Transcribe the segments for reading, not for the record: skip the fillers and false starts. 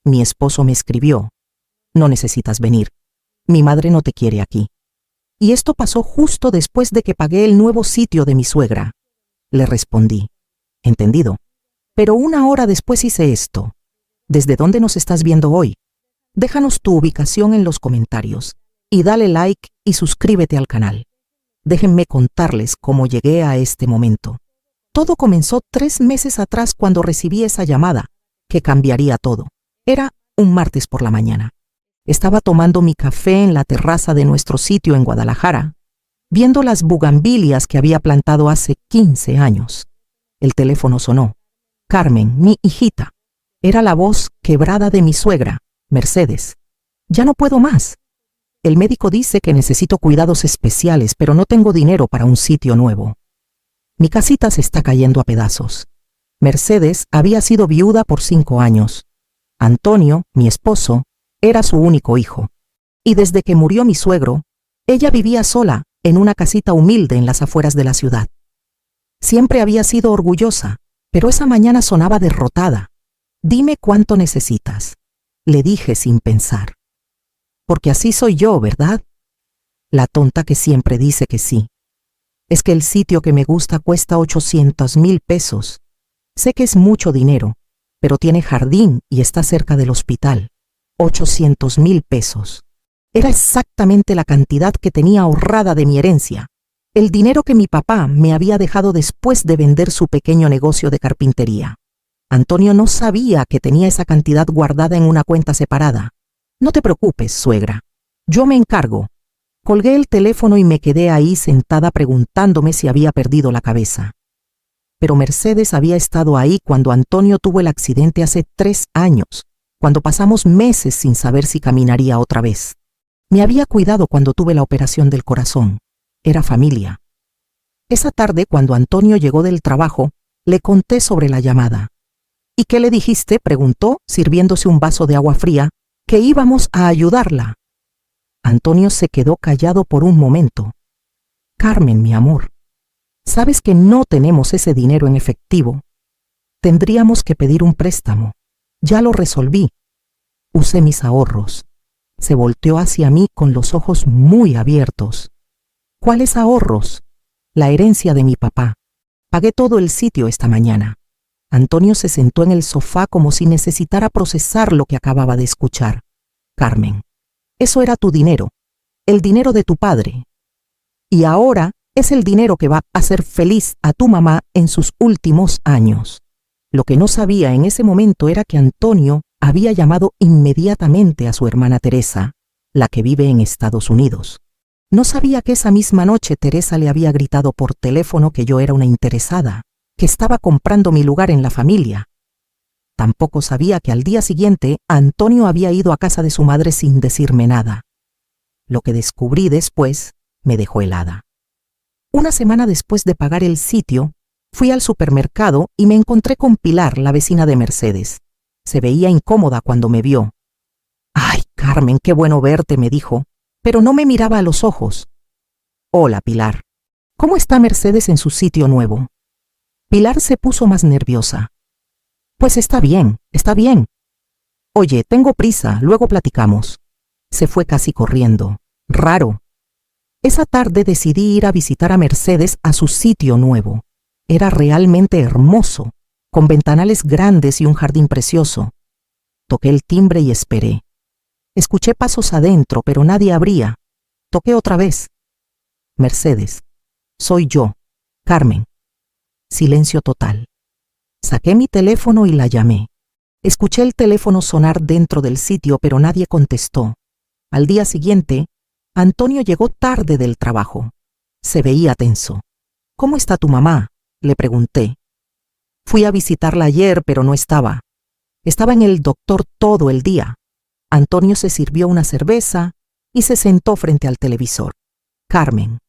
mi esposo me escribió: no necesitas venir. Mi madre no te quiere aquí. Y esto pasó justo después de que pagué el nuevo sitio de mi suegra. Le respondí: entendido. Pero 1 hora después hice esto. ¿Desde dónde nos estás viendo hoy? Déjanos tu ubicación en los comentarios y dale like y suscríbete al canal. Déjenme contarles cómo llegué a este momento. Todo comenzó 3 meses atrás cuando recibí esa llamada que cambiaría todo. Era un martes por la mañana. Estaba tomando mi café en la terraza de nuestro sitio en Guadalajara, viendo las bugambilias que había plantado hace 15 años. El teléfono sonó. Carmen, mi hijita. Era la voz quebrada de mi suegra, Mercedes. Ya no puedo más. El médico dice que necesito cuidados especiales, pero no tengo dinero para un sitio nuevo. Mi casita se está cayendo a pedazos. Mercedes había sido viuda por 5 años. Antonio, mi esposo, era su único hijo. Y desde que murió mi suegro, ella vivía sola en una casita humilde en las afueras de la ciudad. Siempre había sido orgullosa, pero esa mañana sonaba derrotada. Dime cuánto necesitas, le dije sin pensar. Porque así soy yo, ¿verdad? La tonta que siempre dice que sí. Es que el sitio que me gusta cuesta 800,000 pesos. Sé que es mucho dinero, pero tiene jardín y está cerca del hospital. 800,000 pesos. Era exactamente la cantidad que tenía ahorrada de mi herencia, el dinero que mi papá me había dejado después de vender su pequeño negocio de carpintería. Antonio no sabía que tenía esa cantidad guardada en una cuenta separada. No te preocupes, suegra. Yo me encargo. Colgué el teléfono y me quedé ahí sentada preguntándome si había perdido la cabeza. Pero Mercedes había estado ahí cuando Antonio tuvo el accidente hace 3 años, cuando pasamos meses sin saber si caminaría otra vez. Me había cuidado cuando tuve la operación del corazón. Era familia. Esa tarde, cuando Antonio llegó del trabajo, le conté sobre la llamada. ¿Y qué le dijiste?, preguntó, sirviéndose un vaso de agua fría, que íbamos a ayudarla. Antonio se quedó callado por un momento. Carmen, mi amor, sabes que no tenemos ese dinero en efectivo. Tendríamos que pedir un préstamo. Ya lo resolví. Usé mis ahorros. Se volteó hacia mí con los ojos muy abiertos. ¿Cuáles ahorros? La herencia de mi papá. Pagué todo el sitio esta mañana. Antonio se sentó en el sofá como si necesitara procesar lo que acababa de escuchar. Carmen, eso era tu dinero, el dinero de tu padre. Y ahora es el dinero que va a hacer feliz a tu mamá en sus últimos años. Lo que no sabía en ese momento era que Antonio había llamado inmediatamente a su hermana Teresa, la que vive en Estados Unidos. No sabía que esa misma noche Teresa le había gritado por teléfono que yo era una interesada, que estaba comprando mi lugar en la familia. Tampoco sabía que al día siguiente Antonio había ido a casa de su madre sin decirme nada. Lo que descubrí después me dejó helada. 1 semana después de pagar el sitio, fui al supermercado y me encontré con Pilar, la vecina de Mercedes. Se veía incómoda cuando me vio. «Ay, Carmen, qué bueno verte», me dijo, pero no me miraba a los ojos. «Hola, Pilar. ¿Cómo está Mercedes en su sitio nuevo?» Pilar se puso más nerviosa. «Pues está bien, está bien. Oye, tengo prisa, luego platicamos». Se fue casi corriendo. Raro. Esa tarde decidí ir a visitar a Mercedes a su sitio nuevo. Era realmente hermoso, con ventanales grandes y un jardín precioso. Toqué el timbre y esperé. Escuché pasos adentro, pero nadie abría. Toqué otra vez. «Mercedes, soy yo, Carmen». Silencio total. Saqué mi teléfono y la llamé. Escuché el teléfono sonar dentro del sitio, pero nadie contestó. Al día siguiente, Antonio llegó tarde del trabajo. Se veía tenso. «¿Cómo está tu mamá?», le pregunté. «Fui a visitarla ayer, pero no estaba. Estaba en el doctor todo el día». Antonio se sirvió una cerveza y se sentó frente al televisor. «Carmen,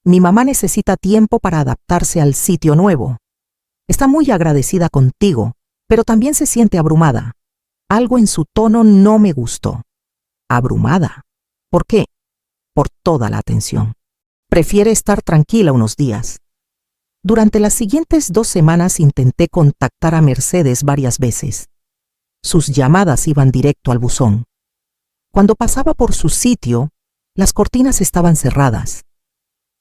mi mamá necesita tiempo para adaptarse al sitio nuevo. Está muy agradecida contigo, pero también se siente abrumada. Algo en su tono no me gustó». «¿Abrumada? ¿Por qué?» «Por toda la atención. Prefiere estar tranquila unos días». Durante las siguientes 2 semanas intenté contactar a Mercedes varias veces. Sus llamadas iban directo al buzón. Cuando pasaba por su sitio, las cortinas estaban cerradas.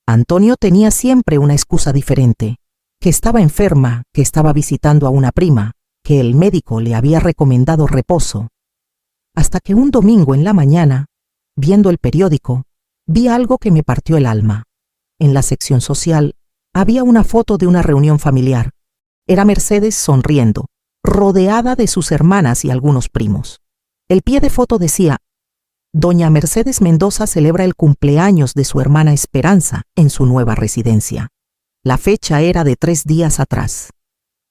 Antonio tenía siempre una excusa diferente, que estaba enferma, que estaba visitando a una prima, que el médico le había recomendado reposo. Hasta que un domingo en la mañana, viendo el periódico, vi algo que me partió el alma. En la sección social había una foto de una reunión familiar. Era Mercedes sonriendo, rodeada de sus hermanas y algunos primos. El pie de foto decía: Doña Mercedes Mendoza celebra el cumpleaños de su hermana Esperanza en su nueva residencia. La fecha era de 3 días atrás.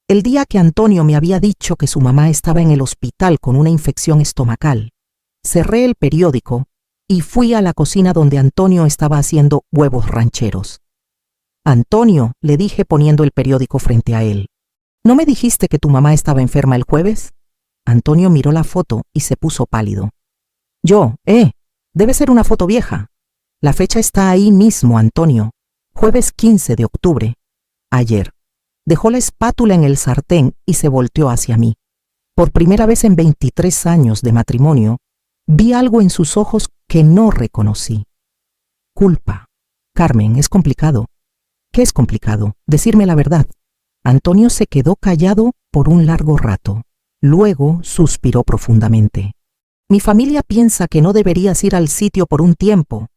El día que Antonio me había dicho que su mamá estaba en el hospital con una infección estomacal. Cerré el periódico y fui a la cocina donde Antonio estaba haciendo huevos rancheros. Antonio, le dije poniendo el periódico frente a él, ¿no me dijiste que tu mamá estaba enferma el jueves? Antonio miró la foto y se puso pálido. Debe ser una foto vieja. La fecha está ahí mismo, Antonio. Jueves 15 de octubre. Ayer. Dejó la espátula en el sartén y se volteó hacia mí. Por primera vez en 23 años de matrimonio, vi algo en sus ojos que no reconocí. Culpa. Carmen, es complicado. ¿Qué es complicado? Decirme la verdad. Antonio se quedó callado por un largo rato. Luego suspiró profundamente. Mi familia piensa que no deberías ir al sitio por un tiempo.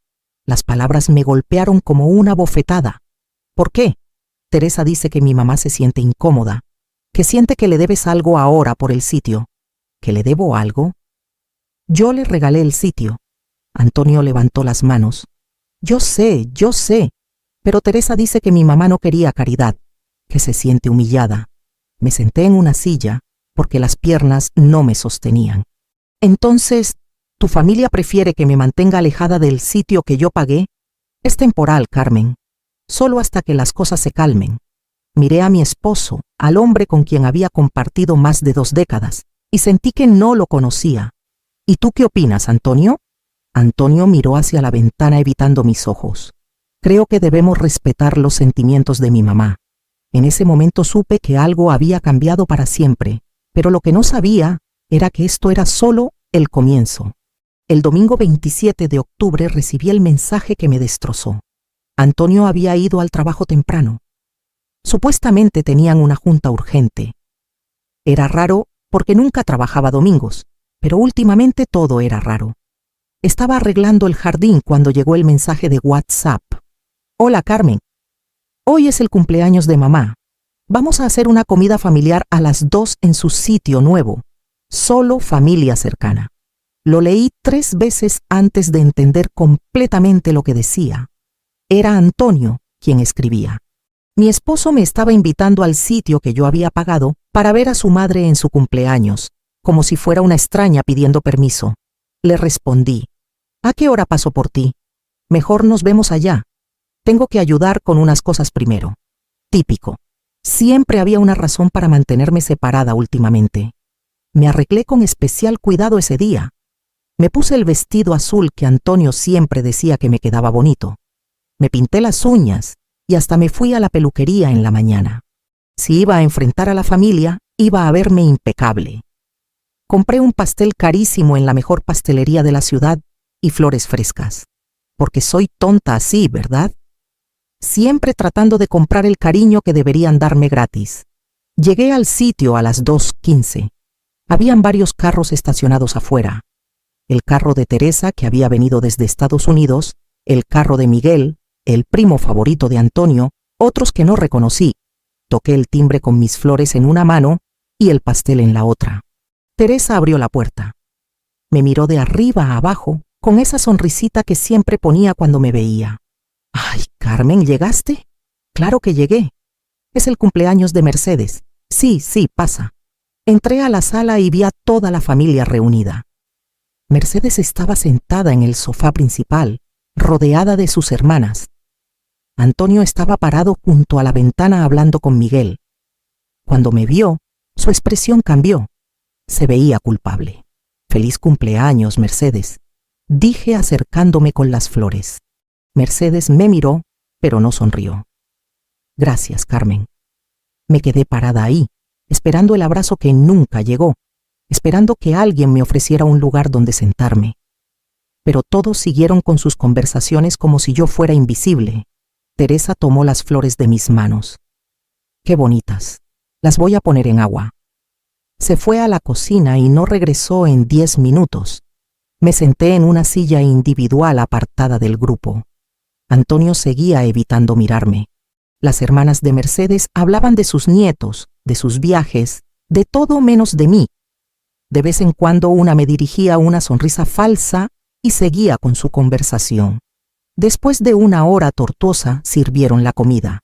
Las palabras me golpearon como una bofetada. ¿Por qué? Teresa dice que mi mamá se siente incómoda, que siente que le debes algo ahora por el sitio. ¿Que le debo algo? Yo le regalé el sitio. Antonio levantó las manos. Yo sé, pero Teresa dice que mi mamá no quería caridad, que se siente humillada. Me senté en una silla porque las piernas no me sostenían. Entonces, ¿tu familia prefiere que me mantenga alejada del sitio que yo pagué? Es temporal, Carmen. Solo hasta que las cosas se calmen. Miré a mi esposo, al hombre con quien había compartido más de 2 décadas, y sentí que no lo conocía. ¿Y tú qué opinas, Antonio? Antonio miró hacia la ventana evitando mis ojos. Creo que debemos respetar los sentimientos de mi mamá. En ese momento supe que algo había cambiado para siempre, pero lo que no sabía era que esto era solo el comienzo. El domingo 27 de octubre recibí el mensaje que me destrozó. Antonio había ido al trabajo temprano. Supuestamente tenían una junta urgente. Era raro porque nunca trabajaba domingos, pero últimamente todo era raro. Estaba arreglando el jardín cuando llegó el mensaje de WhatsApp. Hola, Carmen. Hoy es el cumpleaños de mamá. Vamos a hacer una comida familiar a las 2 en su sitio nuevo. Solo familia cercana. Lo leí 3 veces antes de entender completamente lo que decía. Era Antonio quien escribía. Mi esposo me estaba invitando al sitio que yo había pagado para ver a su madre en su cumpleaños, como si fuera una extraña pidiendo permiso. Le respondí: ¿A qué hora paso por ti? Mejor nos vemos allá. Tengo que ayudar con unas cosas primero. Típico. Siempre había una razón para mantenerme separada últimamente. Me arreglé con especial cuidado ese día. Me puse el vestido azul que Antonio siempre decía que me quedaba bonito. Me pinté las uñas y hasta me fui a la peluquería en la mañana. Si iba a enfrentar a la familia, iba a verme impecable. Compré un pastel carísimo en la mejor pastelería de la ciudad y flores frescas. Porque soy tonta así, ¿verdad? Siempre tratando de comprar el cariño que deberían darme gratis. Llegué al sitio a las 2:15. Habían varios carros estacionados afuera. El carro de Teresa, que había venido desde Estados Unidos, el carro de Miguel, el primo favorito de Antonio, otros que no reconocí. Toqué el timbre con mis flores en una mano y el pastel en la otra. Teresa abrió la puerta. Me miró de arriba a abajo con esa sonrisita que siempre ponía cuando me veía. «Ay, Carmen, ¿llegaste?» «Claro que llegué. Es el cumpleaños de Mercedes. Sí, pasa». Entré a la sala y vi a toda la familia reunida. Mercedes estaba sentada en el sofá principal, rodeada de sus hermanas. Antonio estaba parado junto a la ventana hablando con Miguel. Cuando me vio, su expresión cambió. Se veía culpable. «Feliz cumpleaños, Mercedes», dije acercándome con las flores. Mercedes me miró, pero no sonrió. «Gracias, Carmen». Me quedé parada ahí, esperando el abrazo que nunca llegó. esperando que alguien me ofreciera un lugar donde sentarme. Pero todos siguieron con sus conversaciones como si yo fuera invisible. Teresa tomó las flores de mis manos. ¡Qué bonitas! Las voy a poner en agua. Se fue a la cocina y no regresó en 10 minutos. Me senté en una silla individual apartada del grupo. Antonio seguía evitando mirarme. Las hermanas de Mercedes hablaban de sus nietos, de sus viajes, de todo menos de mí. De vez en cuando una me dirigía una sonrisa falsa y seguía con su conversación. Después de una hora tortuosa sirvieron la comida.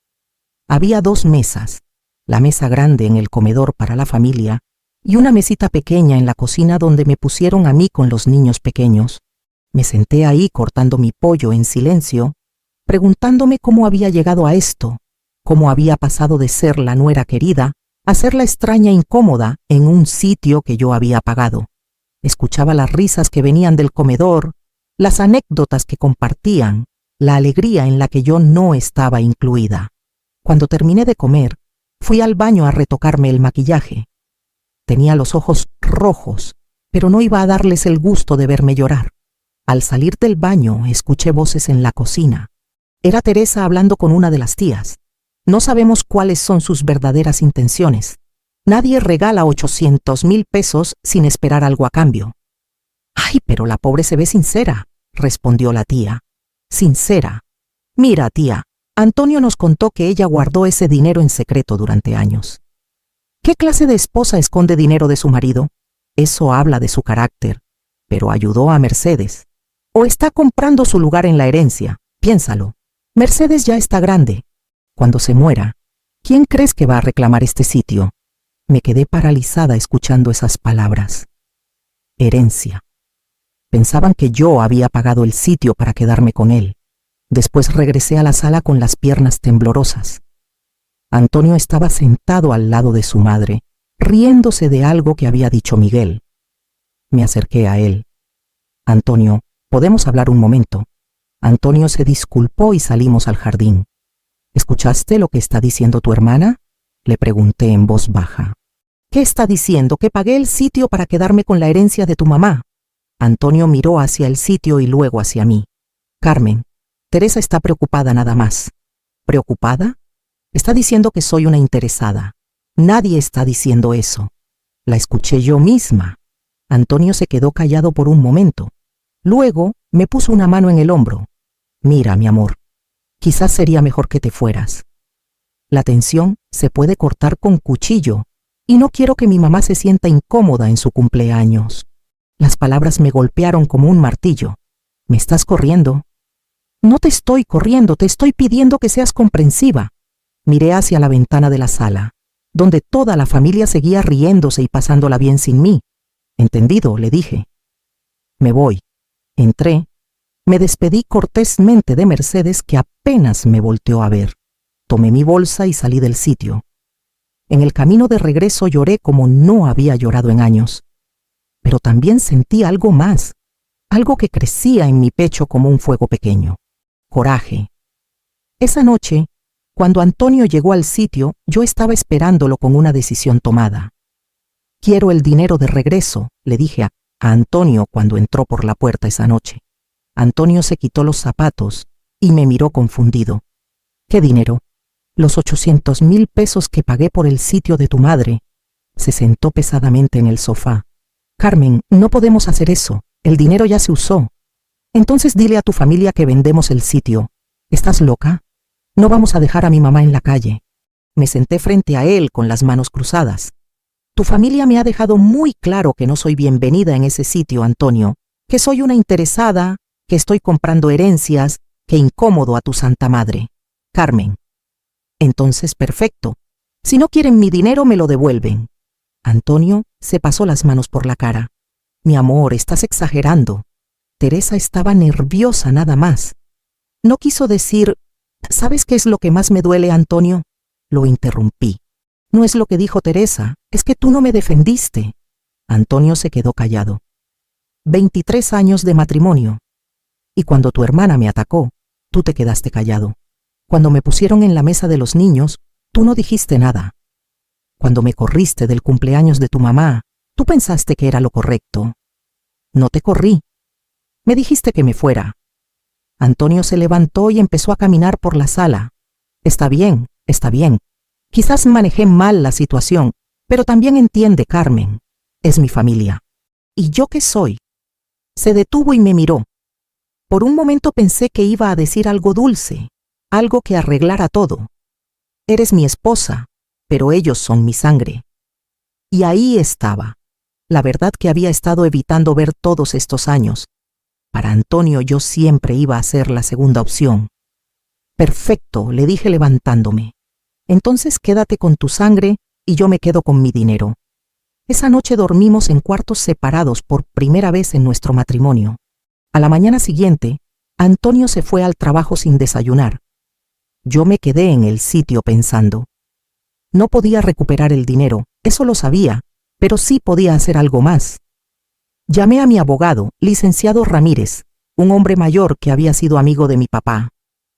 Había 2 mesas, la mesa grande en el comedor para la familia y una mesita pequeña en la cocina donde me pusieron a mí con los niños pequeños. Me senté ahí cortando mi pollo en silencio, preguntándome cómo había llegado a esto, cómo había pasado de ser la nuera querida a ser la extraña incómoda en un sitio que yo había pagado. Escuchaba las risas que venían del comedor, las anécdotas que compartían, la alegría en la que yo no estaba incluida. Cuando terminé de comer, fui al baño a retocarme el maquillaje. Tenía los ojos rojos, pero no iba a darles el gusto de verme llorar. Al salir del baño, escuché voces en la cocina. Era Teresa hablando con una de las tías. No sabemos cuáles son sus verdaderas intenciones. Nadie regala 800,000 pesos sin esperar algo a cambio. «Ay, pero la pobre se ve sincera», respondió la tía. «Sincera. Mira, tía, Antonio nos contó que ella guardó ese dinero en secreto durante años. ¿Qué clase de esposa esconde dinero de su marido? Eso habla de su carácter. Pero ayudó a Mercedes. O está comprando su lugar en la herencia. Piénsalo. Mercedes ya está grande. Cuando se muera, ¿quién crees que va a reclamar este sitio?» Me quedé paralizada escuchando esas palabras. Herencia. Pensaban que yo había pagado el sitio para quedarme con él. Después regresé a la sala con las piernas temblorosas. Antonio estaba sentado al lado de su madre, riéndose de algo que había dicho Miguel. Me acerqué a él. «Antonio, ¿podemos hablar un momento?» Antonio se disculpó y salimos al jardín. «¿Escuchaste lo que está diciendo tu hermana?», le pregunté en voz baja. «¿Qué está diciendo? ¿Que pagué el sitio para quedarme con la herencia de tu mamá?» Antonio miró hacia el sitio y luego hacia mí. «Carmen, Teresa está preocupada nada más». «¿Preocupada? Está diciendo que soy una interesada. Nadie está diciendo eso. La escuché yo misma». Antonio se quedó callado por un momento. Luego me puso una mano en el hombro. «Mira, mi amor, quizás sería mejor que te fueras. La tensión se puede cortar con cuchillo y no quiero que mi mamá se sienta incómoda en su cumpleaños». Las palabras me golpearon como un martillo. «¿Me estás corriendo?» «No te estoy corriendo, te estoy pidiendo que seas comprensiva». Miré hacia la ventana de la sala, donde toda la familia seguía riéndose y pasándola bien sin mí. «Entendido», le dije. «Me voy». Entré. Me despedí cortésmente de Mercedes, que apenas me volteó a ver. Tomé mi bolsa y salí del sitio. En el camino de regreso lloré como no había llorado en años. Pero también sentí algo más, algo que crecía en mi pecho como un fuego pequeño. Coraje. Esa noche, cuando Antonio llegó al sitio, yo estaba esperándolo con una decisión tomada. «Quiero el dinero de regreso», le dije a Antonio cuando entró por la puerta esa noche. Antonio se quitó los zapatos y me miró confundido. «¿Qué dinero?» «Los 800,000 pesos que pagué por el sitio de tu madre». Se sentó pesadamente en el sofá. «Carmen, no podemos hacer eso. El dinero ya se usó. Entonces dile a tu familia que vendemos el sitio. ¿Estás loca? No vamos a dejar a mi mamá en la calle». Me senté frente a él con las manos cruzadas. «Tu familia me ha dejado muy claro que no soy bienvenida en ese sitio, Antonio, que soy una interesada, que estoy comprando herencias, que incómodo a tu santa madre. Carmen». «Entonces, perfecto. Si no quieren mi dinero, me lo devuelven». Antonio se pasó las manos por la cara. «Mi amor, estás exagerando». Teresa estaba nerviosa nada más. No quiso decir: «¿Sabes qué es lo que más me duele, Antonio?». Lo interrumpí. «No es lo que dijo Teresa, es que tú no me defendiste». Antonio se quedó callado. 23 años de matrimonio. Y cuando tu hermana me atacó, tú te quedaste callado. Cuando me pusieron en la mesa de los niños, tú no dijiste nada. Cuando me corriste del cumpleaños de tu mamá, Tú pensaste que era lo correcto. No te corrí. Me dijiste que me fuera. Antonio se levantó y empezó a caminar por la sala. Está bien, está bien. Quizás manejé mal la situación, pero también entiende, Carmen. Es mi familia. ¿Y yo qué soy? Se detuvo y me miró. Por un momento pensé que iba a decir algo dulce, algo que arreglara todo. Eres mi esposa, pero ellos son mi sangre. Y ahí estaba, la verdad que había estado evitando ver todos estos años. Para Antonio yo siempre iba a ser la segunda opción. Perfecto, le dije levantándome. Entonces quédate con tu sangre y yo me quedo con mi dinero. Esa noche dormimos en cuartos separados por primera vez en nuestro matrimonio. A la mañana siguiente, Antonio se fue al trabajo sin desayunar. Yo me quedé en el sitio pensando. No podía recuperar el dinero, eso lo sabía, pero sí podía hacer algo más. Llamé a mi abogado, licenciado Ramírez, un hombre mayor que había sido amigo de mi papá.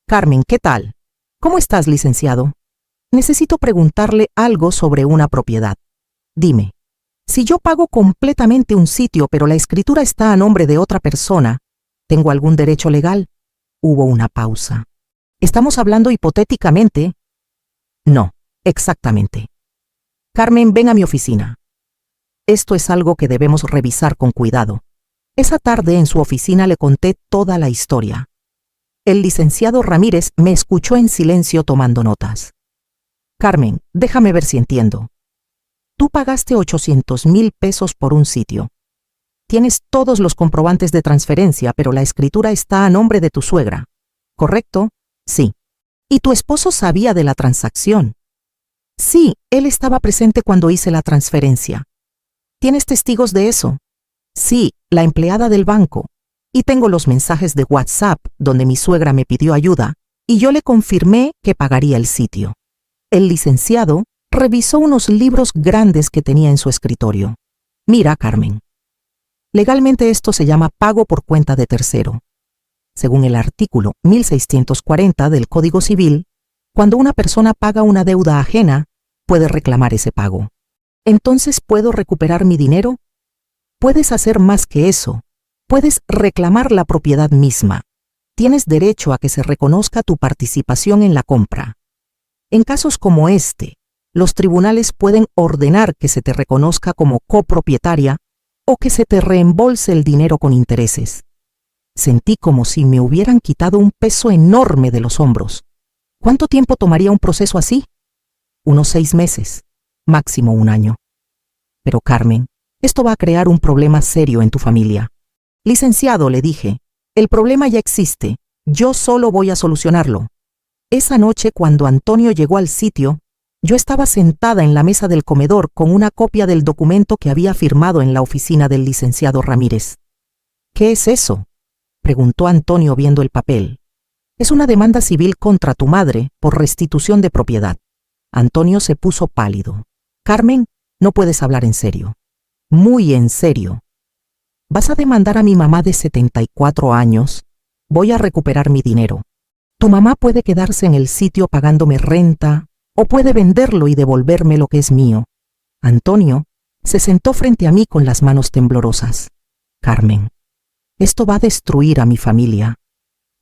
Carmen, ¿qué tal? ¿Cómo estás, licenciado? Necesito preguntarle algo sobre una propiedad. Dime, si yo pago completamente un sitio pero la escritura está a nombre de otra persona, ¿tengo algún derecho legal? Hubo una pausa. ¿Estamos hablando hipotéticamente? No, exactamente. Carmen, ven a mi oficina. Esto es algo que debemos revisar con cuidado. Esa tarde en su oficina le conté toda la historia. El licenciado Ramírez me escuchó en silencio tomando notas. Carmen, déjame ver si entiendo. Tú pagaste 800,000 pesos por un sitio. Tienes todos los comprobantes de transferencia, pero la escritura está a nombre de tu suegra. ¿Correcto? Sí. ¿Y tu esposo sabía de la transacción? Sí, él estaba presente cuando hice la transferencia. ¿Tienes testigos de eso? Sí, la empleada del banco. Y tengo los mensajes de WhatsApp donde mi suegra me pidió ayuda y yo le confirmé que pagaría el sitio. El licenciado revisó unos libros grandes que tenía en su escritorio. Mira, Carmen. Legalmente esto se llama pago por cuenta de tercero. Según el artículo 1640 del Código Civil, cuando una persona paga una deuda ajena, puede reclamar ese pago. ¿Entonces puedo recuperar mi dinero? Puedes hacer más que eso. Puedes reclamar la propiedad misma. Tienes derecho a que se reconozca tu participación en la compra. En casos como este, los tribunales pueden ordenar que se te reconozca como copropietaria o que se te reembolse el dinero con intereses. Sentí como si me hubieran quitado un peso enorme de los hombros. ¿Cuánto tiempo tomaría un proceso así? Unos 6 meses, máximo 1 año. Pero Carmen, esto va a crear un problema serio en tu familia. Licenciado, le dije, el problema ya existe, yo solo voy a solucionarlo. Esa noche, cuando Antonio llegó al sitio, yo estaba sentada en la mesa del comedor con una copia del documento que había firmado en la oficina del licenciado Ramírez. ¿Qué es eso?, preguntó Antonio viendo el papel. Es una demanda civil contra tu madre por restitución de propiedad. Antonio se puso pálido. Carmen, no puedes hablar en serio. Muy en serio. ¿Vas a demandar a mi mamá de 74 años? Voy a recuperar mi dinero. Tu mamá puede quedarse en el sitio pagándome renta o puede venderlo y devolverme lo que es mío. Antonio se sentó frente a mí con las manos temblorosas. Carmen, esto va a destruir a mi familia.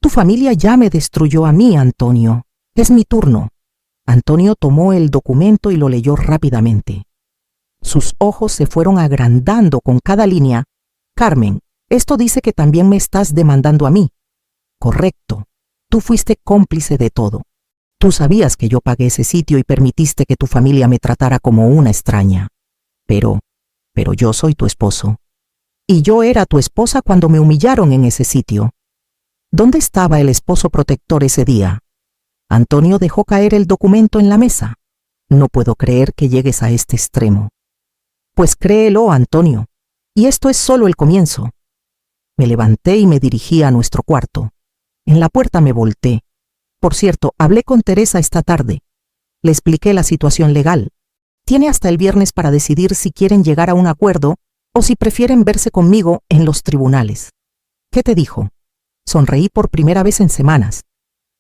Tu familia ya me destruyó a mí, Antonio. Es mi turno. Antonio tomó el documento y lo leyó rápidamente. Sus ojos se fueron agrandando con cada línea. Carmen, esto dice que también me estás demandando a mí. Correcto. Tú fuiste cómplice de todo. Tú sabías que yo pagué ese sitio y permitiste que tu familia me tratara como una extraña. Pero yo soy tu esposo. Y yo era tu esposa cuando me humillaron en ese sitio. ¿Dónde estaba el esposo protector ese día? Antonio dejó caer el documento en la mesa. No puedo creer que llegues a este extremo. Pues créelo, Antonio. Y esto es solo el comienzo. Me levanté y me dirigí a nuestro cuarto. En la puerta me volteé. Por cierto, hablé con Teresa esta tarde. Le expliqué la situación legal. Tiene hasta el viernes para decidir si quieren llegar a un acuerdo o si prefieren verse conmigo en los tribunales. ¿Qué te dijo? Sonreí por primera vez en semanas.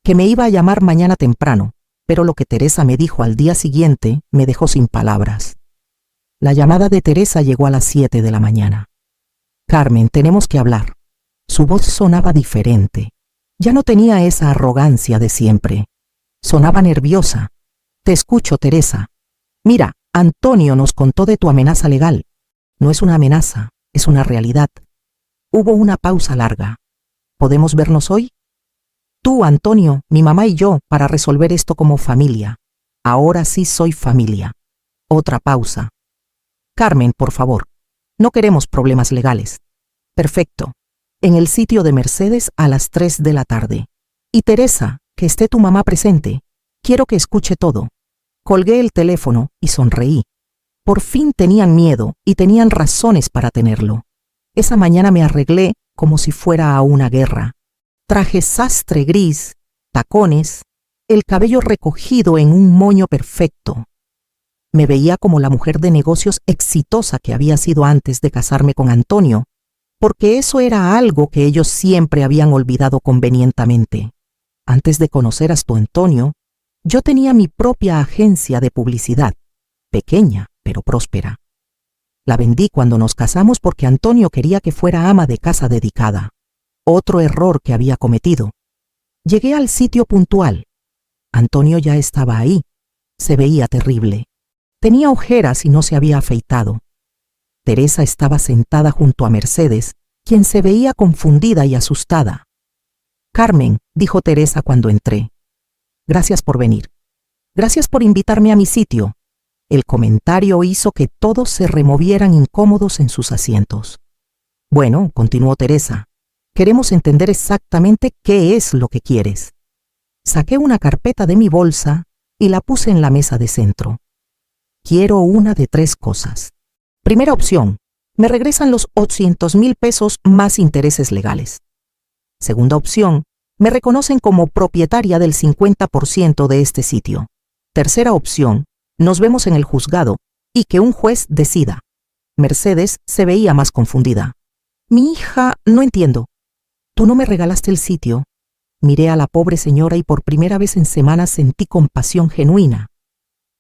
Que me iba a llamar mañana temprano, pero lo que Teresa me dijo al día siguiente me dejó sin palabras. La llamada de Teresa llegó a las 7 de la mañana. Carmen, tenemos que hablar. Su voz sonaba diferente. Ya no tenía esa arrogancia de siempre. Sonaba nerviosa. Te escucho, Teresa. Mira, Antonio nos contó de tu amenaza legal. No es una amenaza, es una realidad. Hubo una pausa larga. ¿Podemos vernos hoy? Tú, Antonio, mi mamá y yo, para resolver esto como familia. Ahora sí soy familia. Otra pausa. Carmen, por favor. No queremos problemas legales. Perfecto. En el sitio de Mercedes a las 3 de la tarde. Y Teresa, que esté tu mamá presente. Quiero que escuche todo. Colgué el teléfono y sonreí. Por fin tenían miedo y tenían razones para tenerlo. Esa mañana me arreglé como si fuera a una guerra. Traje sastre gris, tacones, el cabello recogido en un moño perfecto. Me veía como la mujer de negocios exitosa que había sido antes de casarme con Antonio, porque eso era algo que ellos siempre habían olvidado convenientemente. Antes de conocer a tu Antonio, yo tenía mi propia agencia de publicidad, pequeña pero próspera. La vendí cuando nos casamos porque Antonio quería que fuera ama de casa dedicada. Otro error que había cometido. Llegué al sitio puntual. Antonio ya estaba ahí. Se veía terrible. Tenía ojeras y no se había afeitado. Teresa estaba sentada junto a Mercedes, quien se veía confundida y asustada. Carmen, dijo Teresa cuando entré. Gracias por venir. Gracias por invitarme a mi sitio. El comentario hizo que todos se removieran incómodos en sus asientos. Bueno, continuó Teresa, queremos entender exactamente qué es lo que quieres. Saqué una carpeta de mi bolsa y la puse en la mesa de centro. Quiero una de 3 cosas. Primera opción, me regresan los 800,000 pesos más intereses legales. Segunda opción, me reconocen como propietaria del 50% de este sitio. Tercera opción, nos vemos en el juzgado y que un juez decida. Mercedes se veía más confundida. Mi hija, no entiendo. ¿Tú no me regalaste el sitio? Miré a la pobre señora y por primera vez en semanas sentí compasión genuina.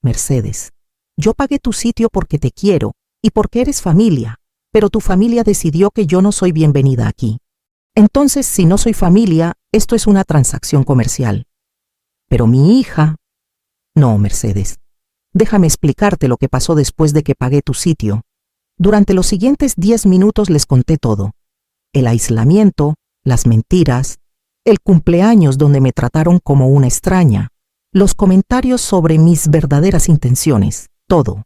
Mercedes, yo pagué tu sitio porque te quiero y porque eres familia, pero tu familia decidió que yo no soy bienvenida aquí. Entonces, si no soy familia, esto es una transacción comercial. Pero mi hija... No, Mercedes. Déjame explicarte lo que pasó después de que pagué tu sitio. Durante los siguientes 10 minutos les conté todo. El aislamiento, las mentiras, el cumpleaños donde me trataron como una extraña, los comentarios sobre mis verdaderas intenciones, todo.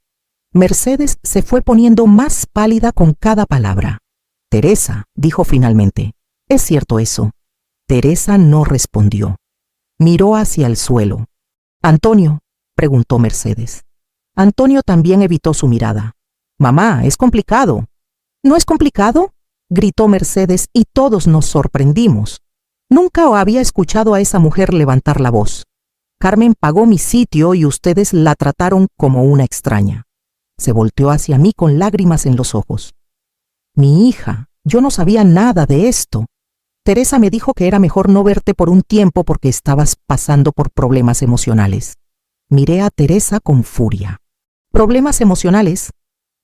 Mercedes se fue poniendo más pálida con cada palabra. Teresa, dijo finalmente, ¿es cierto eso? Teresa no respondió. Miró hacia el suelo. Antonio, preguntó Mercedes. Antonio también evitó su mirada. Mamá, es complicado. ¿No es complicado? Gritó Mercedes y todos nos sorprendimos. Nunca había escuchado a esa mujer levantar la voz. Carmen pagó mi sitio y ustedes la trataron como una extraña. Se volteó hacia mí con lágrimas en los ojos. Mi hija, yo no sabía nada de esto. Teresa me dijo que era mejor no verte por un tiempo porque estabas pasando por problemas emocionales. Miré a Teresa con furia. ¿Problemas emocionales?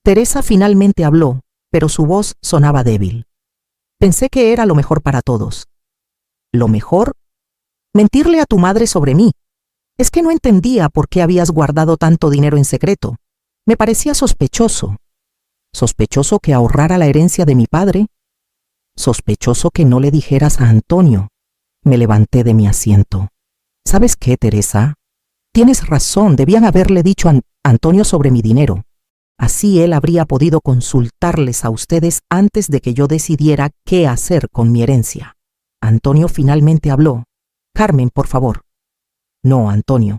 Teresa finalmente habló, pero su voz sonaba débil. Pensé que era lo mejor para todos. ¿Lo mejor? Mentirle a tu madre sobre mí. Es que no entendía por qué habías guardado tanto dinero en secreto. Me parecía sospechoso. ¿Sospechoso que ahorrara la herencia de mi padre? Sospechoso que no le dijeras a Antonio. Me levanté de mi asiento. ¿Sabes qué, Teresa? Tienes razón, debían haberle dicho a Antonio sobre mi dinero. Así él habría podido consultarles a ustedes antes de que yo decidiera qué hacer con mi herencia. Antonio finalmente habló. Carmen, por favor. No, Antonio.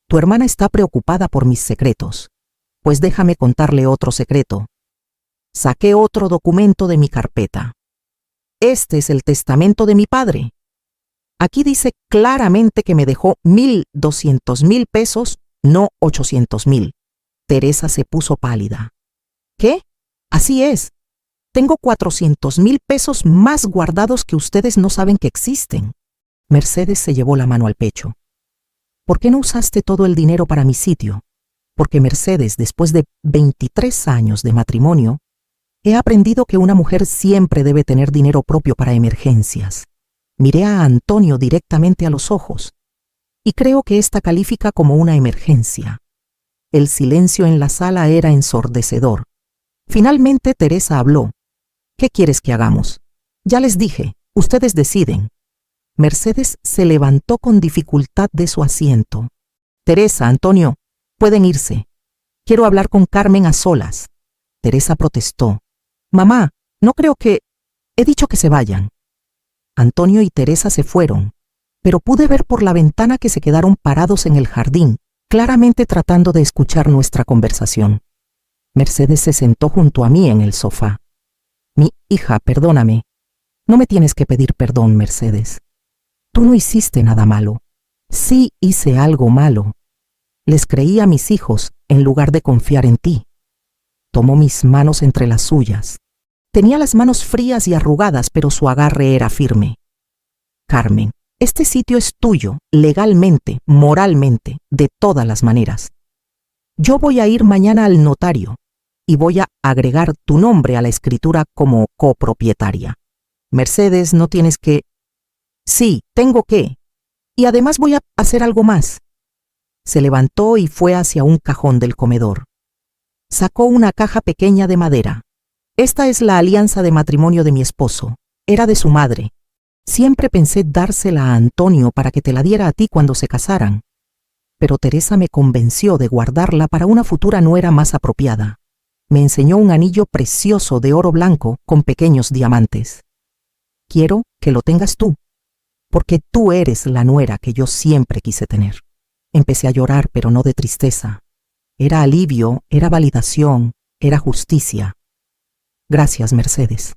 Tu hermana está preocupada por mis secretos. Pues déjame contarle otro secreto. Saqué otro documento de mi carpeta. Este es el testamento de mi padre. Aquí dice claramente que me dejó 1,200,000 pesos, no 800,000. Teresa se puso pálida. ¿Qué? Así es. Tengo 400,000 pesos más guardados que ustedes no saben que existen. Mercedes se llevó la mano al pecho. ¿Por qué no usaste todo el dinero para mi sitio? porque Mercedes, después de 23 años de matrimonio, he aprendido que una mujer siempre debe tener dinero propio para emergencias. Miré a Antonio directamente a los ojos, y creo que esta califica como una emergencia. El silencio en la sala era ensordecedor. Finalmente Teresa habló. ¿Qué quieres que hagamos? Ya les dije, ustedes deciden. Mercedes se levantó con dificultad de su asiento. Teresa, Antonio, pueden irse. Quiero hablar con Carmen a solas. Teresa protestó. Mamá, no creo que... He dicho que se vayan. Antonio y Teresa se fueron, pero pude ver por la ventana que se quedaron parados en el jardín, claramente tratando de escuchar nuestra conversación. Mercedes se sentó junto a mí en el sofá. Mi hija, perdóname. No me tienes que pedir perdón, Mercedes. Tú no hiciste nada malo. Sí hice algo malo. Les creí a mis hijos en lugar de confiar en ti. Tomó mis manos entre las suyas. Tenía las manos frías y arrugadas, pero su agarre era firme. Carmen, este sitio es tuyo, legalmente, moralmente, de todas las maneras. Yo voy a ir mañana al notario y voy a agregar tu nombre a la escritura como copropietaria. Mercedes, no tienes que... Sí, tengo que. Y además voy a hacer algo más. Se levantó y fue hacia un cajón del comedor. Sacó una caja pequeña de madera. Esta es la alianza de matrimonio de mi esposo. Era de su madre. Siempre pensé dársela a Antonio para que te la diera a ti cuando se casaran. Pero Teresa me convenció de guardarla para una futura nuera más apropiada. Me enseñó un anillo precioso de oro blanco con pequeños diamantes. Quiero que lo tengas tú, porque tú eres la nuera que yo siempre quise tener. Empecé a llorar, pero no de tristeza. Era alivio, era validación, era justicia. Gracias, Mercedes.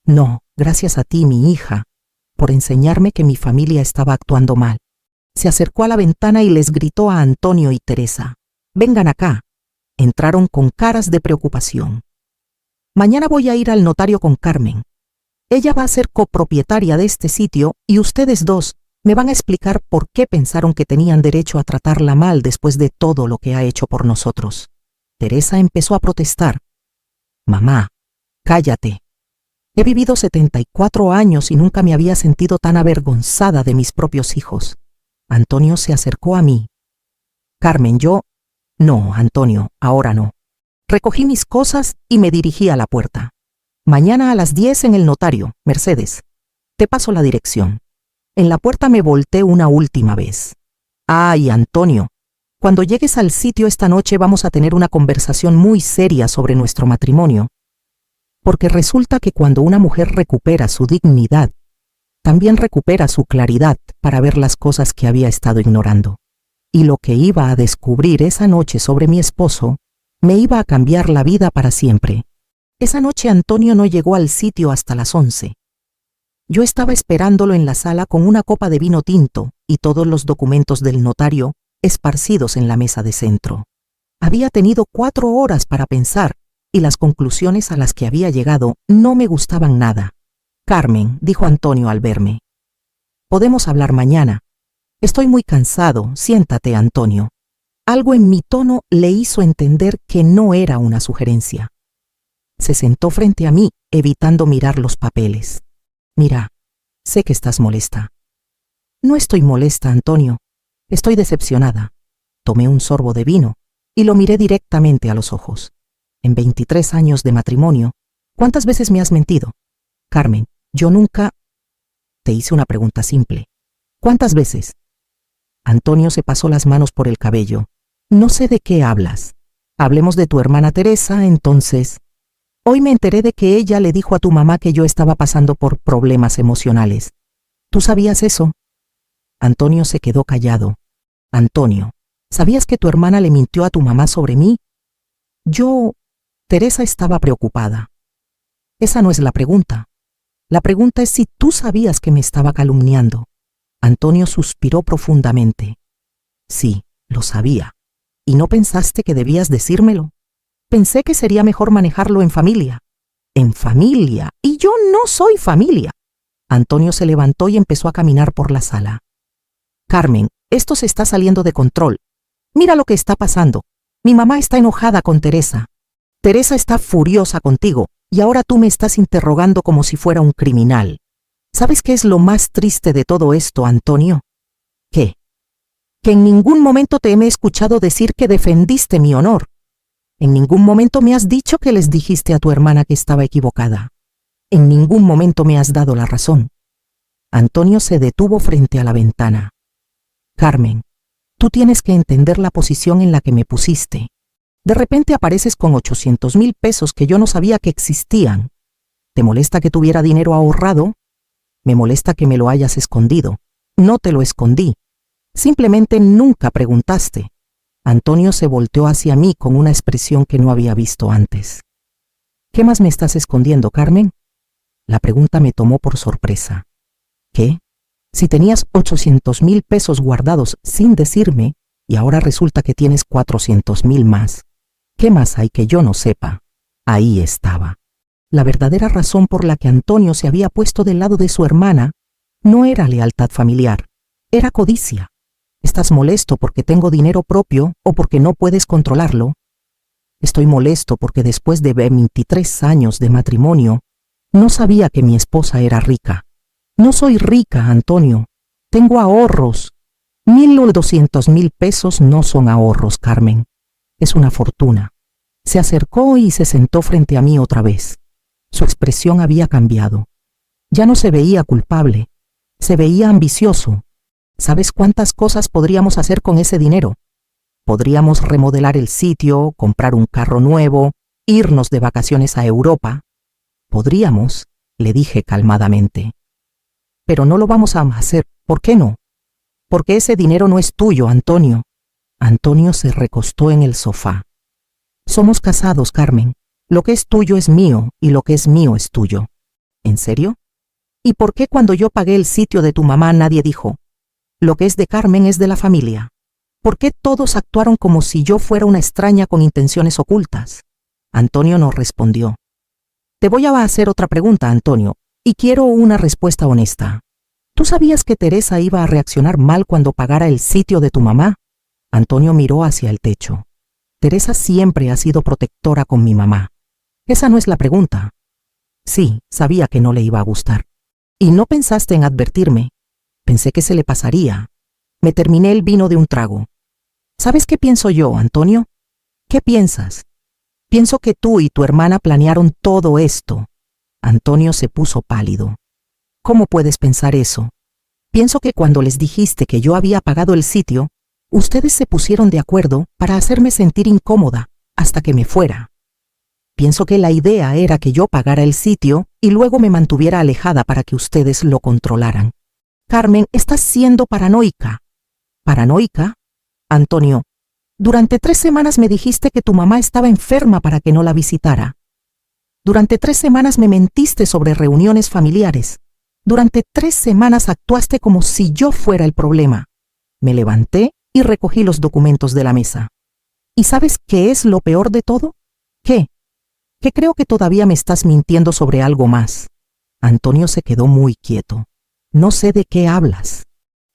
No, gracias a ti, mi hija, por enseñarme que mi familia estaba actuando mal. Se acercó a la ventana y les gritó a Antonio y Teresa. Vengan acá. Entraron con caras de preocupación. Mañana voy a ir al notario con Carmen. Ella va a ser copropietaria de este sitio y ustedes dos me van a explicar por qué pensaron que tenían derecho a tratarla mal después de todo lo que ha hecho por nosotros. Teresa empezó a protestar. Mamá, cállate. He vivido 74 años y nunca me había sentido tan avergonzada de mis propios hijos. Antonio se acercó a mí. Carmen, yo... No, Antonio, ahora no. Recogí mis cosas y me dirigí a la puerta. Mañana a las 10 en el notario, Mercedes. Te paso la dirección. En la puerta me volteé una última vez. Ay, Antonio, cuando llegues al sitio esta noche vamos a tener una conversación muy seria sobre nuestro matrimonio. Porque resulta que cuando una mujer recupera su dignidad, también recupera su claridad para ver las cosas que había estado ignorando. Y lo que iba a descubrir esa noche sobre mi esposo me iba a cambiar la vida para siempre. Esa noche Antonio no llegó al sitio hasta las 11. Yo estaba esperándolo en la sala con una copa de vino tinto y todos los documentos del notario esparcidos en la mesa de centro. Había tenido 4 horas para pensar y las conclusiones a las que había llegado no me gustaban nada. Carmen, dijo Antonio al verme. Podemos hablar mañana. Estoy muy cansado, siéntate, Antonio. Algo en mi tono le hizo entender que no era una sugerencia. Se sentó frente a mí, evitando mirar los papeles. Mira, sé que estás molesta. No estoy molesta, Antonio. Estoy decepcionada. Tomé un sorbo de vino y lo miré directamente a los ojos. En 23 años de matrimonio, ¿cuántas veces me has mentido? Carmen, yo nunca... Te hice una pregunta simple. ¿Cuántas veces? Antonio se pasó las manos por el cabello. No sé de qué hablas. Hablemos de tu hermana Teresa, entonces. Hoy me enteré de que ella le dijo a tu mamá que yo estaba pasando por problemas emocionales. ¿Tú sabías eso? Antonio se quedó callado. Antonio, ¿sabías que tu hermana le mintió a tu mamá sobre mí? Teresa estaba preocupada. Esa no es la pregunta. La pregunta es si tú sabías que me estaba calumniando. Antonio suspiró profundamente. Sí, lo sabía. ¿Y no pensaste que debías decírmelo? Pensé que sería mejor manejarlo en familia. ¿En familia? Y yo no soy familia. Antonio se levantó y empezó a caminar por la sala. Carmen, esto se está saliendo de control. Mira lo que está pasando. Mi mamá está enojada con Teresa. Teresa está furiosa contigo y ahora tú me estás interrogando como si fuera un criminal. ¿Sabes qué es lo más triste de todo esto, Antonio? ¿Qué? Que en ningún momento te he escuchado decir que defendiste mi honor. En ningún momento me has dicho que les dijiste a tu hermana que estaba equivocada. En ningún momento me has dado la razón. Antonio se detuvo frente a la ventana. Carmen, tú tienes que entender la posición en la que me pusiste. De repente apareces con 800,000 pesos que yo no sabía que existían. ¿Te molesta que tuviera dinero ahorrado? Me molesta que me lo hayas escondido. No te lo escondí. Simplemente nunca preguntaste. Antonio se volteó hacia mí con una expresión que no había visto antes. ¿Qué más me estás escondiendo, Carmen? La pregunta me tomó por sorpresa. ¿Qué? Si tenías 800,000 pesos guardados sin decirme y ahora resulta que tienes 400,000 más. ¿Qué más hay que yo no sepa? Ahí estaba. La verdadera razón por la que Antonio se había puesto del lado de su hermana no era lealtad familiar, era codicia. ¿Estás molesto porque tengo dinero propio o porque no puedes controlarlo? Estoy molesto porque después de 23 años de matrimonio, no sabía que mi esposa era rica. No soy rica, Antonio. Tengo ahorros. 1,200,000 pesos no son ahorros, Carmen. Es una fortuna. Se acercó y se sentó frente a mí otra vez. Su expresión había cambiado. Ya no se veía culpable. Se veía ambicioso. ¿Sabes cuántas cosas podríamos hacer con ese dinero? Podríamos remodelar el sitio, comprar un carro nuevo, irnos de vacaciones a Europa. Podríamos, le dije calmadamente. Pero no lo vamos a hacer. ¿Por qué no? Porque ese dinero no es tuyo, Antonio. Antonio se recostó en el sofá. Somos casados, Carmen. Lo que es tuyo es mío y lo que es mío es tuyo. ¿En serio? ¿Y por qué cuando yo pagué el sitio de tu mamá nadie dijo: lo que es de Carmen es de la familia? ¿Por qué todos actuaron como si yo fuera una extraña con intenciones ocultas? Antonio no respondió. Te voy a hacer otra pregunta, Antonio, y quiero una respuesta honesta. ¿Tú sabías que Teresa iba a reaccionar mal cuando pagara el sitio de tu mamá? Antonio miró hacia el techo. Teresa siempre ha sido protectora con mi mamá. Esa no es la pregunta. Sí, sabía que no le iba a gustar. Y no pensaste en advertirme. Pensé que se le pasaría. Me terminé el vino de un trago. ¿Sabes qué pienso yo, Antonio? ¿Qué piensas? Pienso que tú y tu hermana planearon todo esto. Antonio se puso pálido. ¿Cómo puedes pensar eso? Pienso que cuando les dijiste que yo había pagado el sitio, ustedes se pusieron de acuerdo para hacerme sentir incómoda hasta que me fuera. Pienso que la idea era que yo pagara el sitio y luego me mantuviera alejada para que ustedes lo controlaran. Carmen, estás siendo paranoica. ¿Paranoica? Antonio, durante 3 semanas me dijiste que tu mamá estaba enferma para que no la visitara. Durante 3 semanas me mentiste sobre reuniones familiares. Durante 3 semanas actuaste como si yo fuera el problema. Me levanté y recogí los documentos de la mesa. ¿Y sabes qué es lo peor de todo? ¿Qué? Que creo que todavía me estás mintiendo sobre algo más. Antonio se quedó muy quieto. No sé de qué hablas.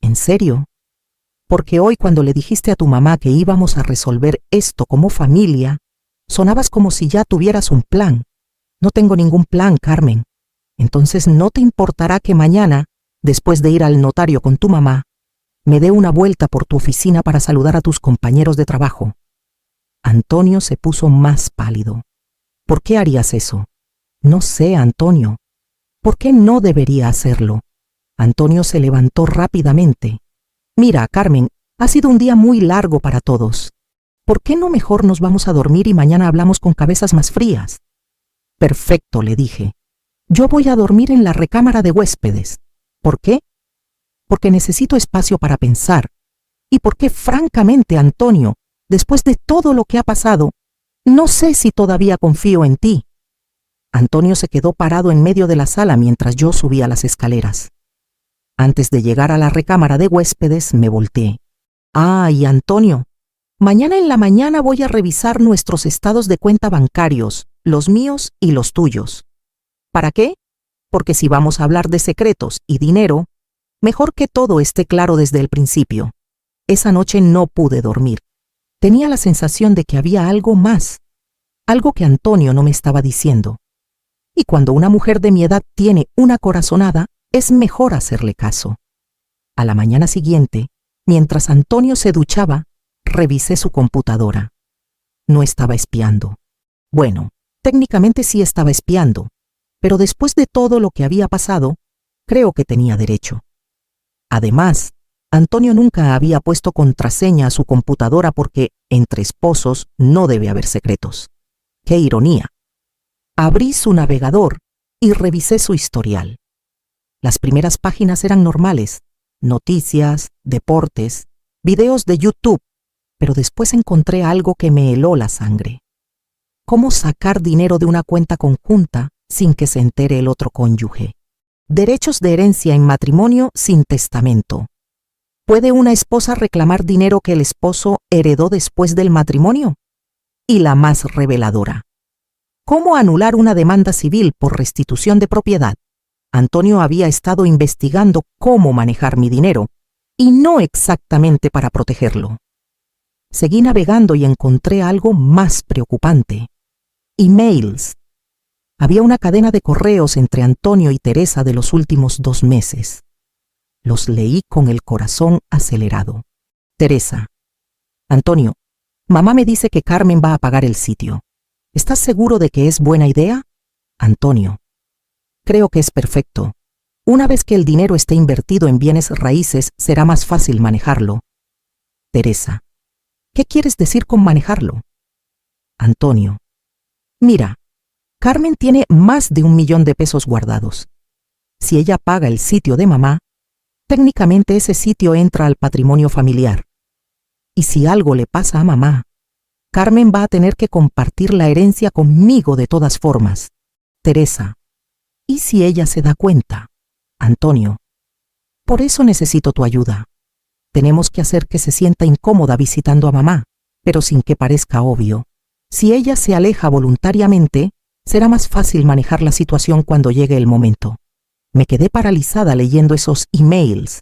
¿En serio? Porque hoy cuando le dijiste a tu mamá que íbamos a resolver esto como familia, sonabas como si ya tuvieras un plan. No tengo ningún plan, Carmen. Entonces no te importará que mañana, después de ir al notario con tu mamá, me dé una vuelta por tu oficina para saludar a tus compañeros de trabajo. Antonio se puso más pálido. ¿Por qué harías eso? No sé, Antonio. ¿Por qué no debería hacerlo? Antonio se levantó rápidamente. Mira, Carmen, ha sido un día muy largo para todos. ¿Por qué no mejor nos vamos a dormir y mañana hablamos con cabezas más frías? Perfecto, le dije. Yo voy a dormir en la recámara de huéspedes. ¿Por qué? Porque necesito espacio para pensar. Y porque, francamente, Antonio, después de todo lo que ha pasado, no sé si todavía confío en ti. Antonio se quedó parado en medio de la sala mientras yo subía las escaleras. Antes de llegar a la recámara de huéspedes, me volteé. Y Antonio, mañana en la mañana voy a revisar nuestros estados de cuenta bancarios, los míos y los tuyos. ¿Para qué? Porque si vamos a hablar de secretos y dinero, mejor que todo esté claro desde el principio. Esa noche no pude dormir. Tenía la sensación de que había algo más, algo que Antonio no me estaba diciendo. Y cuando una mujer de mi edad tiene una corazonada, es mejor hacerle caso. A la mañana siguiente, mientras Antonio se duchaba, revisé su computadora. No estaba espiando. Bueno, técnicamente sí estaba espiando, pero después de todo lo que había pasado, creo que tenía derecho. Además, Antonio nunca había puesto contraseña a su computadora porque entre esposos no debe haber secretos. ¡Qué ironía! Abrí su navegador y revisé su historial. Las primeras páginas eran normales, noticias, deportes, videos de YouTube, pero después encontré algo que me heló la sangre. ¿Cómo sacar dinero de una cuenta conjunta sin que se entere el otro cónyuge? Derechos de herencia en matrimonio sin testamento. ¿Puede una esposa reclamar dinero que el esposo heredó después del matrimonio? Y la más reveladora. ¿Cómo anular una demanda civil por restitución de propiedad? Antonio había estado investigando cómo manejar mi dinero, y no exactamente para protegerlo. Seguí navegando y encontré algo más preocupante. Emails. Había una cadena de correos entre Antonio y Teresa de los últimos 2 meses. Los leí con el corazón acelerado. Teresa. Antonio, mamá me dice que Carmen va a pagar el sitio. ¿Estás seguro de que es buena idea? Antonio. Creo que es perfecto. Una vez que el dinero esté invertido en bienes raíces, será más fácil manejarlo. Teresa. ¿Qué quieres decir con manejarlo? Antonio. Mira, Carmen tiene más de 1 millón de pesos guardados. Si ella paga el sitio de mamá, técnicamente ese sitio entra al patrimonio familiar. Y si algo le pasa a mamá, Carmen va a tener que compartir la herencia conmigo de todas formas. Teresa. ¿Y si ella se da cuenta? Antonio. Por eso necesito tu ayuda. Tenemos que hacer que se sienta incómoda visitando a mamá, pero sin que parezca obvio. Si ella se aleja voluntariamente, será más fácil manejar la situación cuando llegue el momento. Me quedé paralizada leyendo esos emails.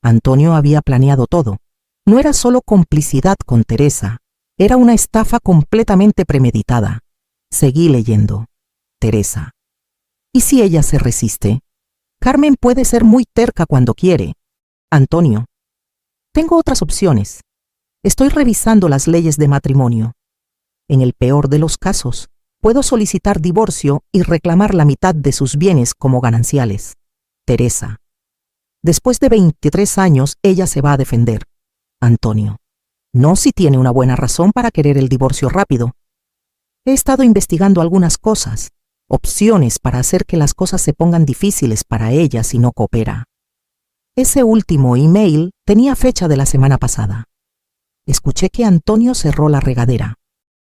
Antonio había planeado todo. No era solo complicidad con Teresa, era una estafa completamente premeditada. Seguí leyendo. Teresa. ¿Y si ella se resiste? Carmen puede ser muy terca cuando quiere. Antonio. Tengo otras opciones. Estoy revisando las leyes de matrimonio. En el peor de los casos, puedo solicitar divorcio y reclamar la mitad de sus bienes como gananciales. Teresa. Después de 23 años, ella se va a defender. Antonio. No si tiene una buena razón para querer el divorcio rápido. He estado investigando algunas cosas, opciones para hacer que las cosas se pongan difíciles para ella si no coopera. Ese último email tenía fecha de la semana pasada. Escuché que Antonio cerró la regadera.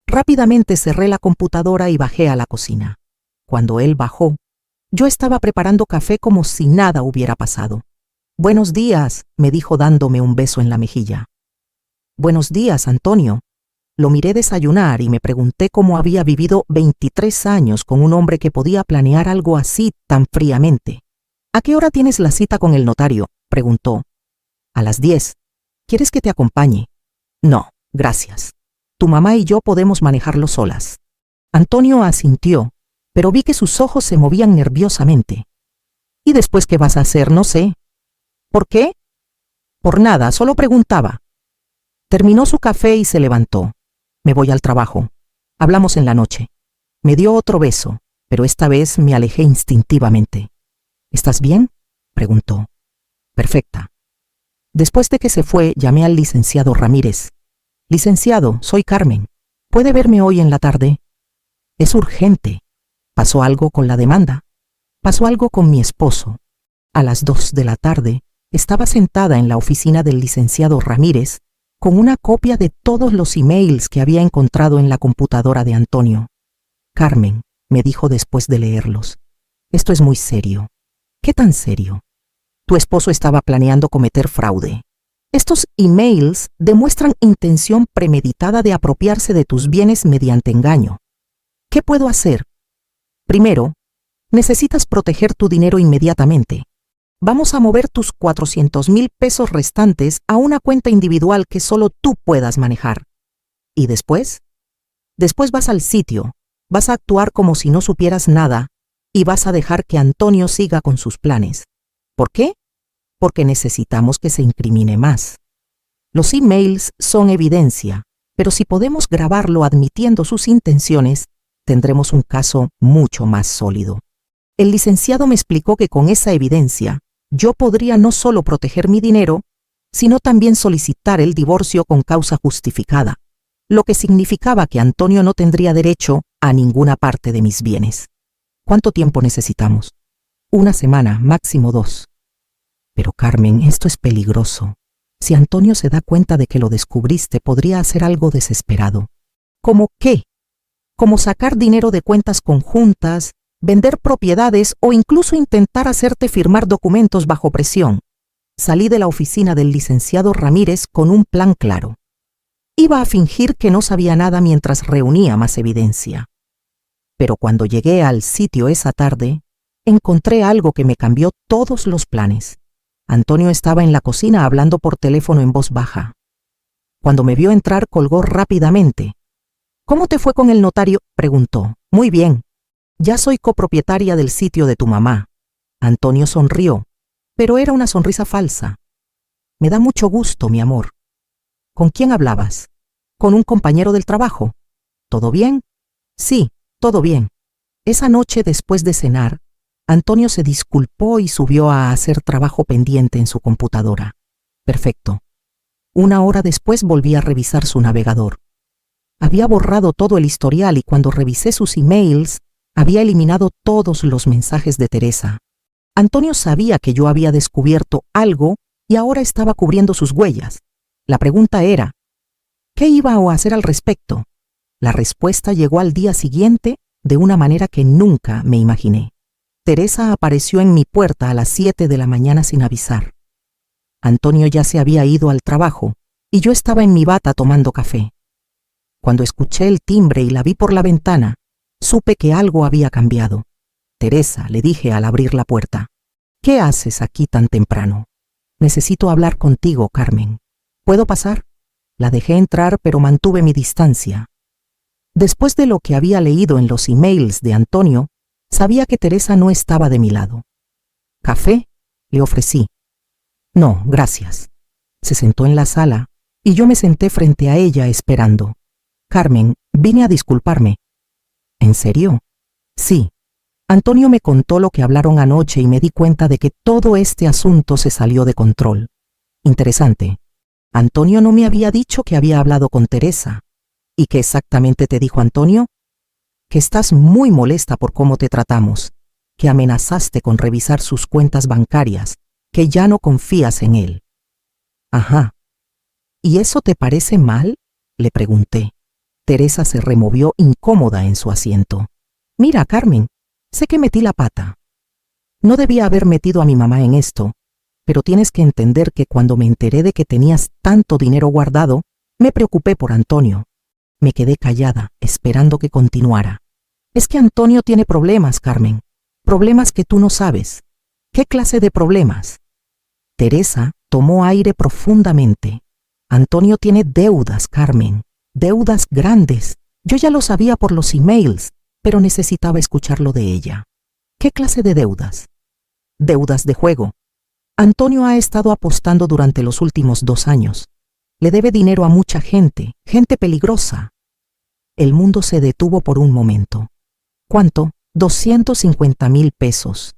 Rápidamente cerré la computadora y bajé a la cocina. Cuando él bajó, yo estaba preparando café como si nada hubiera pasado. «Buenos días», me dijo dándome un beso en la mejilla. «Buenos días, Antonio». Lo miré desayunar y me pregunté cómo había vivido 23 años con un hombre que podía planear algo así tan fríamente. «¿A qué hora tienes la cita con el notario?», preguntó. «A las 10. ¿Quieres que te acompañe?» «No, gracias. Tu mamá y yo podemos manejarlo solas». Antonio asintió, pero vi que sus ojos se movían nerviosamente. «¿Y después qué vas a hacer? No sé». «¿Por qué?» «Por nada, solo preguntaba». Terminó su café y se levantó. «Me voy al trabajo. Hablamos en la noche». Me dio otro beso, pero esta vez me alejé instintivamente. «¿Estás bien?», preguntó. «Perfecta». Después de que se fue, llamé al licenciado Ramírez. «Licenciado, soy Carmen. ¿Puede verme hoy en la tarde?» «Es urgente. ¿Pasó algo con la demanda?» «Pasó algo con mi esposo». A las 2 de la tarde, estaba sentada en la oficina del licenciado Ramírez con una copia de todos los emails que había encontrado en la computadora de Antonio. «Carmen», me dijo después de leerlos, «esto es muy serio». «¿Qué tan serio?» «Tu esposo estaba planeando cometer fraude. Estos emails demuestran intención premeditada de apropiarse de tus bienes mediante engaño. ¿Qué puedo hacer?» «Primero, necesitas proteger tu dinero inmediatamente. Vamos a mover tus 400,000 pesos restantes a una cuenta individual que solo tú puedas manejar. ¿Y después? Después vas al sitio, vas a actuar como si no supieras nada y vas a dejar que Antonio siga con sus planes. ¿Por qué? Porque necesitamos que se incrimine más. Los emails son evidencia, pero si podemos grabarlo admitiendo sus intenciones, tendremos un caso mucho más sólido. El licenciado me explicó que con esa evidencia, yo podría no solo proteger mi dinero, sino también solicitar el divorcio con causa justificada, lo que significaba que Antonio no tendría derecho a ninguna parte de mis bienes. ¿Cuánto tiempo necesitamos? 1 semana, máximo 2. Pero Carmen, esto es peligroso. Si Antonio se da cuenta de que lo descubriste, podría hacer algo desesperado. ¿Cómo qué? Como sacar dinero de cuentas conjuntas, vender propiedades o incluso intentar hacerte firmar documentos bajo presión. Salí de la oficina del licenciado Ramírez con un plan claro. Iba a fingir que no sabía nada mientras reunía más evidencia. Pero cuando llegué al sitio esa tarde, encontré algo que me cambió todos los planes. Antonio estaba en la cocina hablando por teléfono en voz baja. Cuando me vio entrar, colgó rápidamente. ¿Cómo te fue con el notario?, preguntó. Muy bien. Ya soy copropietaria del sitio de tu mamá. Antonio sonrió, pero era una sonrisa falsa. Me da mucho gusto, mi amor. ¿Con quién hablabas? ¿Con un compañero del trabajo? ¿Todo bien? Sí, todo bien. Esa noche, después de cenar, Antonio se disculpó y subió a hacer trabajo pendiente en su computadora. Perfecto. 1 hora después volví a revisar su navegador. Había borrado todo el historial y cuando revisé sus emails, había eliminado todos los mensajes de Teresa. Antonio sabía que yo había descubierto algo y ahora estaba cubriendo sus huellas. La pregunta era, ¿qué iba a hacer al respecto? La respuesta llegó al día siguiente de una manera que nunca me imaginé. Teresa apareció en mi puerta a las 7 de la mañana sin avisar. Antonio ya se había ido al trabajo y yo estaba en mi bata tomando café. Cuando escuché el timbre y la vi por la ventana, supe que algo había cambiado. Teresa, le dije al abrir la puerta, ¿qué haces aquí tan temprano? Necesito hablar contigo, Carmen. ¿Puedo pasar? La dejé entrar, pero mantuve mi distancia. Después de lo que había leído en los emails de Antonio, sabía que Teresa no estaba de mi lado. ¿Café?, le ofrecí. No, gracias. Se sentó en la sala y yo me senté frente a ella esperando. Carmen, vine a disculparme. ¿En serio? Sí. Antonio me contó lo que hablaron anoche y me di cuenta de que todo este asunto se salió de control. Interesante. Antonio no me había dicho que había hablado con Teresa. ¿Y qué exactamente te dijo Antonio? Que estás muy molesta por cómo te tratamos, que amenazaste con revisar sus cuentas bancarias, que ya no confías en él. Ajá. ¿Y eso te parece mal?, le pregunté. Teresa se removió incómoda en su asiento. Mira, Carmen, sé que metí la pata. No debía haber metido a mi mamá en esto, pero tienes que entender que cuando me enteré de que tenías tanto dinero guardado, me preocupé por Antonio. Me quedé callada, esperando que continuara. Es que Antonio tiene problemas, Carmen. Problemas que tú no sabes. ¿Qué clase de problemas? Teresa tomó aire profundamente. Antonio tiene deudas, Carmen. Deudas grandes. Yo ya lo sabía por los emails, pero necesitaba escucharlo de ella. ¿Qué clase de deudas? Deudas de juego. Antonio ha estado apostando durante los últimos 2 años. Le debe dinero a mucha gente, gente peligrosa. El mundo se detuvo por un momento. ¿Cuánto? 250,000 pesos.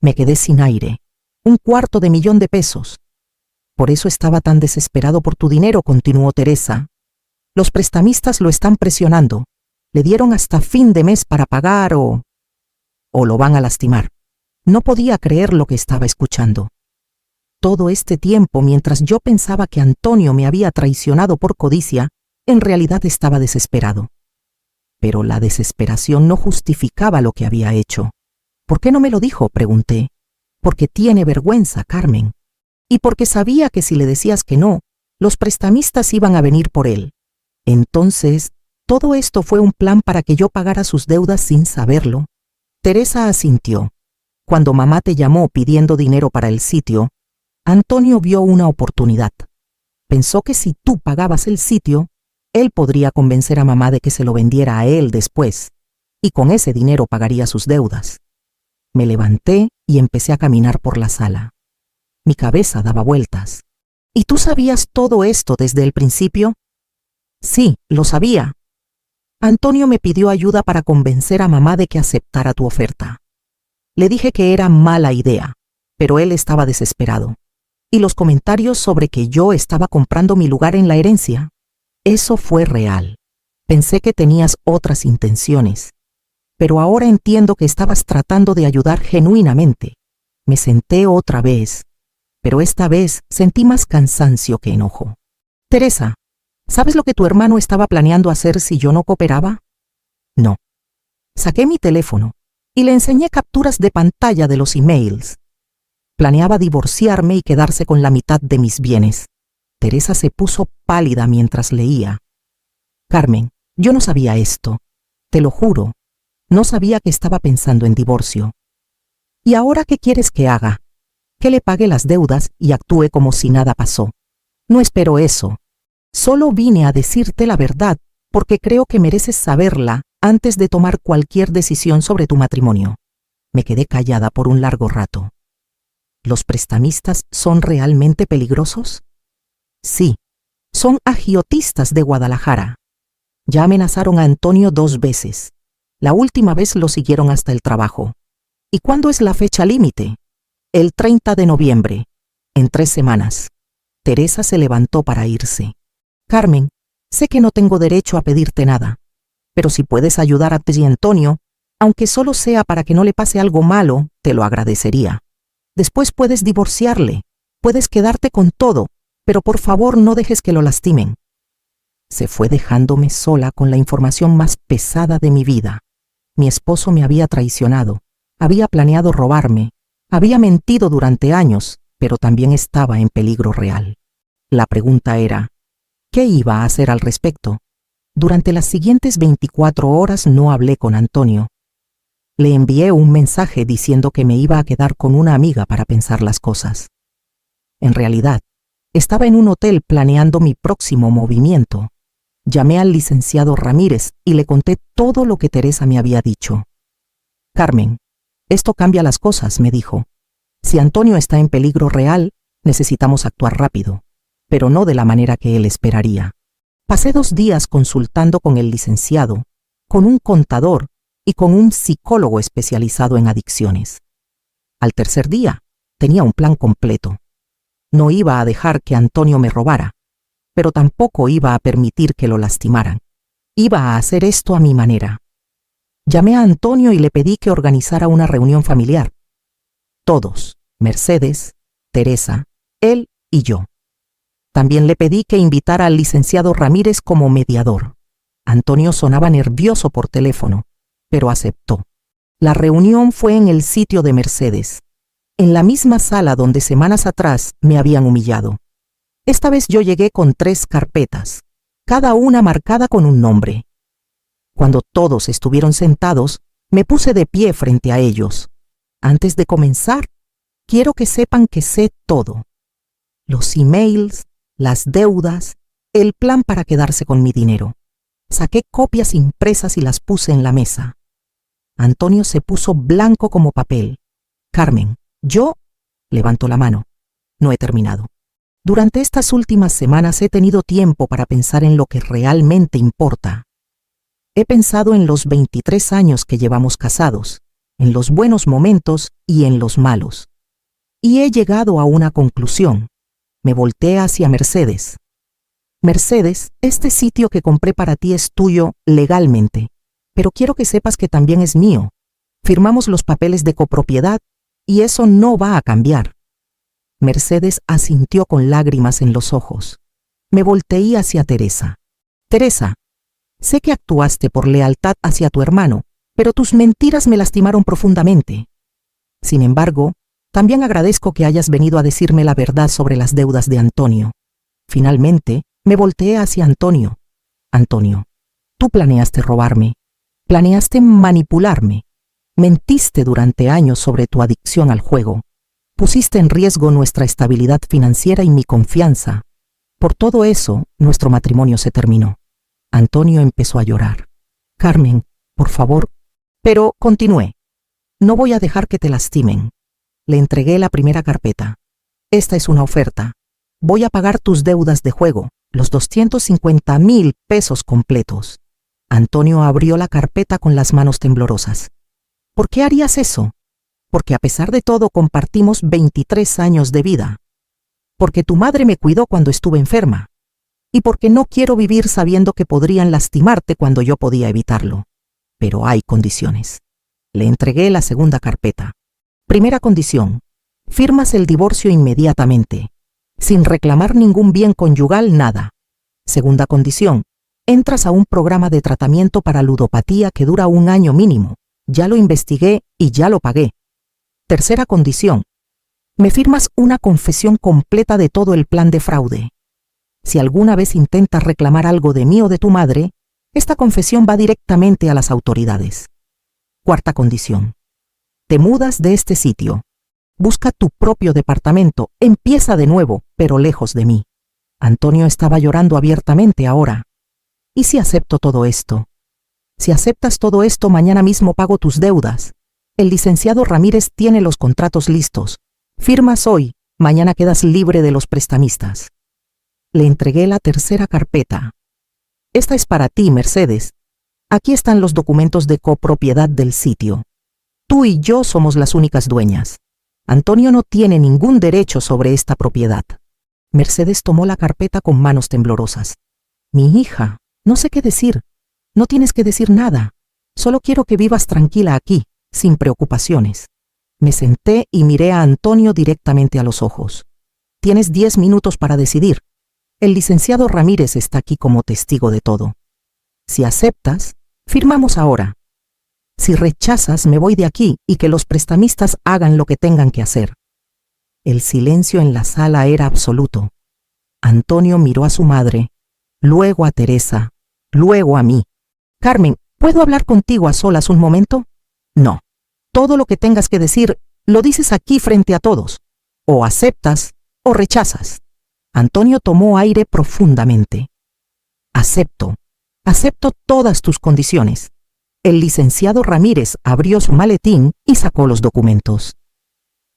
Me quedé sin aire. $250,000 pesos. Por eso estaba tan desesperado por tu dinero, continuó Teresa. Los prestamistas lo están presionando. Le dieron hasta fin de mes para pagar o lo van a lastimar. No podía creer lo que estaba escuchando. Todo este tiempo, mientras yo pensaba que Antonio me había traicionado por codicia, en realidad estaba desesperado. Pero la desesperación no justificaba lo que había hecho. ¿Por qué no me lo dijo?, pregunté. Porque tiene vergüenza, Carmen. Y porque sabía que si le decías que no, los prestamistas iban a venir por él. Entonces, todo esto fue un plan para que yo pagara sus deudas sin saberlo. Teresa asintió. Cuando mamá te llamó pidiendo dinero para el sitio, Antonio vio una oportunidad. Pensó que si tú pagabas el sitio, Él podría convencer a mamá de que se lo vendiera a él después, y con ese dinero pagaría sus deudas. Me levanté y empecé a caminar por la sala. Mi cabeza daba vueltas. ¿Y tú sabías todo esto desde el principio? Sí, lo sabía. Antonio me pidió ayuda para convencer a mamá de que aceptara tu oferta. Le dije que era mala idea, pero él estaba desesperado. Y los comentarios sobre que yo estaba comprando mi lugar en la herencia, eso fue real. Pensé que tenías otras intenciones, pero ahora entiendo que estabas tratando de ayudar genuinamente. Me senté otra vez, pero esta vez sentí más cansancio que enojo. Teresa, ¿sabes lo que tu hermano estaba planeando hacer si yo no cooperaba? No. Saqué mi teléfono y le enseñé capturas de pantalla de los emails. Planeaba divorciarme y quedarse con la mitad de mis bienes. Teresa se puso pálida mientras leía. Carmen, yo no sabía esto. Te lo juro. No sabía que estaba pensando en divorcio. ¿Y ahora qué quieres que haga? Que le pague las deudas y actúe como si nada pasó. No espero eso. Solo vine a decirte la verdad porque creo que mereces saberla antes de tomar cualquier decisión sobre tu matrimonio. Me quedé callada por un largo rato. ¿Los prestamistas son realmente peligrosos? Sí, son agiotistas de Guadalajara. Ya amenazaron a Antonio 2 veces. La última vez lo siguieron hasta el trabajo. ¿Y cuándo es la fecha límite? El 30 de noviembre, en 3 semanas. Teresa se levantó para irse. Carmen, sé que no tengo derecho a pedirte nada, pero si puedes ayudar a ti y Antonio, aunque solo sea para que no le pase algo malo, te lo agradecería. Después puedes divorciarle, puedes quedarte con todo, pero por favor no dejes que lo lastimen. Se fue dejándome sola con la información más pesada de mi vida. Mi esposo me había traicionado, había planeado robarme, había mentido durante años, pero también estaba en peligro real. La pregunta era, ¿qué iba a hacer al respecto? Durante las siguientes 24 horas no hablé con Antonio. Le envié un mensaje diciendo que me iba a quedar con una amiga para pensar las cosas. En realidad, estaba en un hotel planeando mi próximo movimiento. Llamé al licenciado Ramírez y le conté todo lo que Teresa me había dicho. Carmen, esto cambia las cosas, me dijo. Si Antonio está en peligro real, necesitamos actuar rápido, pero no de la manera que él esperaría. Pasé 2 días consultando con el licenciado, con un contador y con un psicólogo especializado en adicciones. Al tercer día, tenía un plan completo. No iba a dejar que Antonio me robara, pero tampoco iba a permitir que lo lastimaran. Iba a hacer esto a mi manera. Llamé a Antonio y le pedí que organizara una reunión familiar. Todos, Mercedes, Teresa, él y yo. También le pedí que invitara al licenciado Ramírez como mediador. Antonio sonaba nervioso por teléfono, pero aceptó. La reunión fue en el sitio de Mercedes, en la misma sala donde semanas atrás me habían humillado. Esta vez yo llegué con 3 carpetas, cada una marcada con un nombre. Cuando todos estuvieron sentados, me puse de pie frente a ellos. Antes de comenzar, quiero que sepan que sé todo. Los emails, las deudas, el plan para quedarse con mi dinero. Saqué copias impresas y las puse en la mesa. Antonio se puso blanco como papel. Carmen, yo, levantó la mano. No he terminado. Durante estas últimas semanas he tenido tiempo para pensar en lo que realmente importa. He pensado en los 23 años que llevamos casados, en los buenos momentos y en los malos. Y he llegado a una conclusión. Me volteé hacia Mercedes. Mercedes, este sitio que compré para ti es tuyo legalmente, pero quiero que sepas que también es mío. Firmamos los papeles de copropiedad y eso no va a cambiar. Mercedes asintió con lágrimas en los ojos. Me volteé hacia Teresa. Teresa, sé que actuaste por lealtad hacia tu hermano, pero tus mentiras me lastimaron profundamente. Sin embargo, también agradezco que hayas venido a decirme la verdad sobre las deudas de Antonio. Finalmente, me volteé hacia Antonio. Antonio, tú planeaste robarme, planeaste manipularme, mentiste durante años sobre tu adicción al juego, pusiste en riesgo nuestra estabilidad financiera y mi confianza. Por todo eso, nuestro matrimonio se terminó. Antonio empezó a llorar. Carmen, por favor. Pero continué. No voy a dejar que te lastimen. Le entregué la primera carpeta. Esta es una oferta. Voy a pagar tus deudas de juego, los 250,000 pesos completos. Antonio abrió la carpeta con las manos temblorosas. ¿Por qué harías eso? Porque a pesar de todo compartimos 23 años de vida. Porque tu madre me cuidó cuando estuve enferma. Y porque no quiero vivir sabiendo que podrían lastimarte cuando yo podía evitarlo. Pero hay condiciones. Le entregué la segunda carpeta. Primera condición. Firmas el divorcio inmediatamente, sin reclamar ningún bien conyugal, nada. Segunda condición. Entras a un programa de tratamiento para ludopatía que dura 1 año mínimo. Ya lo investigué y ya lo pagué. Tercera condición. Me firmas una confesión completa de todo el plan de fraude. Si alguna vez intentas reclamar algo de mí o de tu madre, esta confesión va directamente a las autoridades. Cuarta condición. Te mudas de este sitio. Busca tu propio departamento. Empieza de nuevo, pero lejos de mí. Antonio estaba llorando abiertamente ahora. ¿Y si acepto todo esto? Si aceptas todo esto, mañana mismo pago tus deudas. El licenciado Ramírez tiene los contratos listos. Firmas hoy, mañana quedas libre de los prestamistas. Le entregué la tercera carpeta. Esta es para ti, Mercedes. Aquí están los documentos de copropiedad del sitio. Tú y yo somos las únicas dueñas. Antonio no tiene ningún derecho sobre esta propiedad. Mercedes tomó la carpeta con manos temblorosas. Mi hija, no sé qué decir. No tienes que decir nada. Solo quiero que vivas tranquila aquí, sin preocupaciones. Me senté y miré a Antonio directamente a los ojos. Tienes 10 minutos para decidir. El licenciado Ramírez está aquí como testigo de todo. Si aceptas, firmamos ahora. Si rechazas, me voy de aquí y que los prestamistas hagan lo que tengan que hacer. El silencio en la sala era absoluto. Antonio miró a su madre, luego a Teresa, luego a mí. Carmen, ¿puedo hablar contigo a solas un momento? No. Todo lo que tengas que decir, lo dices aquí frente a todos. O aceptas o rechazas. Antonio tomó aire profundamente. Acepto todas tus condiciones. El licenciado Ramírez abrió su maletín y sacó los documentos.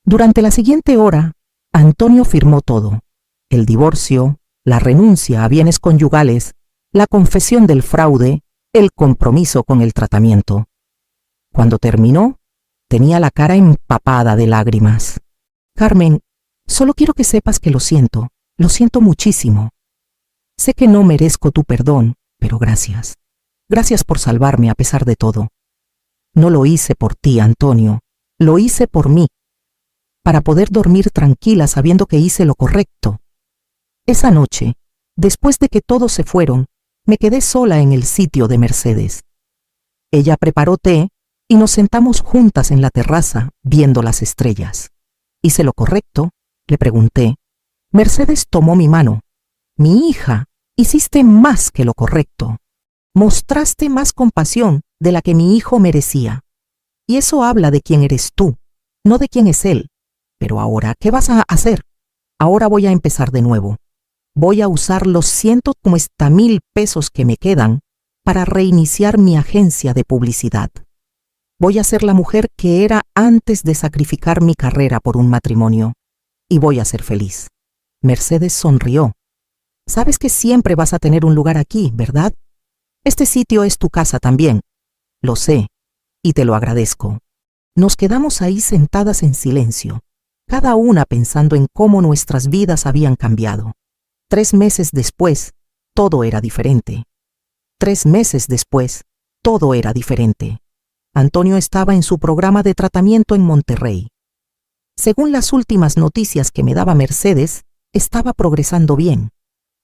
Durante la siguiente hora, Antonio firmó todo. El divorcio, la renuncia a bienes conyugales, la confesión del fraude, el compromiso con el tratamiento. Cuando terminó, tenía la cara empapada de lágrimas. Carmen, solo quiero que sepas que lo siento muchísimo. Sé que no merezco tu perdón, pero gracias. Gracias por salvarme a pesar de todo. No lo hice por ti, Antonio, lo hice por mí, para poder dormir tranquila sabiendo que hice lo correcto. Esa noche, después de que todos se fueron, me quedé sola en el sitio de Mercedes. Ella preparó té y nos sentamos juntas en la terraza viendo las estrellas. ¿Hice lo correcto?, le pregunté. Mercedes tomó mi mano. Mi hija, hiciste más que lo correcto. Mostraste más compasión de la que mi hijo merecía. Y eso habla de quién eres tú, no de quién es él. Pero ahora, ¿qué vas a hacer? Ahora voy a empezar de nuevo. Voy a usar los 150,000 pesos que me quedan para reiniciar mi agencia de publicidad. Voy a ser la mujer que era antes de sacrificar mi carrera por un matrimonio. Y voy a ser feliz. Mercedes sonrió. Sabes que siempre vas a tener un lugar aquí, ¿verdad? Este sitio es tu casa también. Lo sé, y te lo agradezco. Nos quedamos ahí sentadas en silencio, cada una pensando en cómo nuestras vidas habían cambiado. 3 meses después, todo era diferente. 3 meses después, todo era diferente. Antonio estaba en su programa de tratamiento en Monterrey. Según las últimas noticias que me daba Mercedes, estaba progresando bien.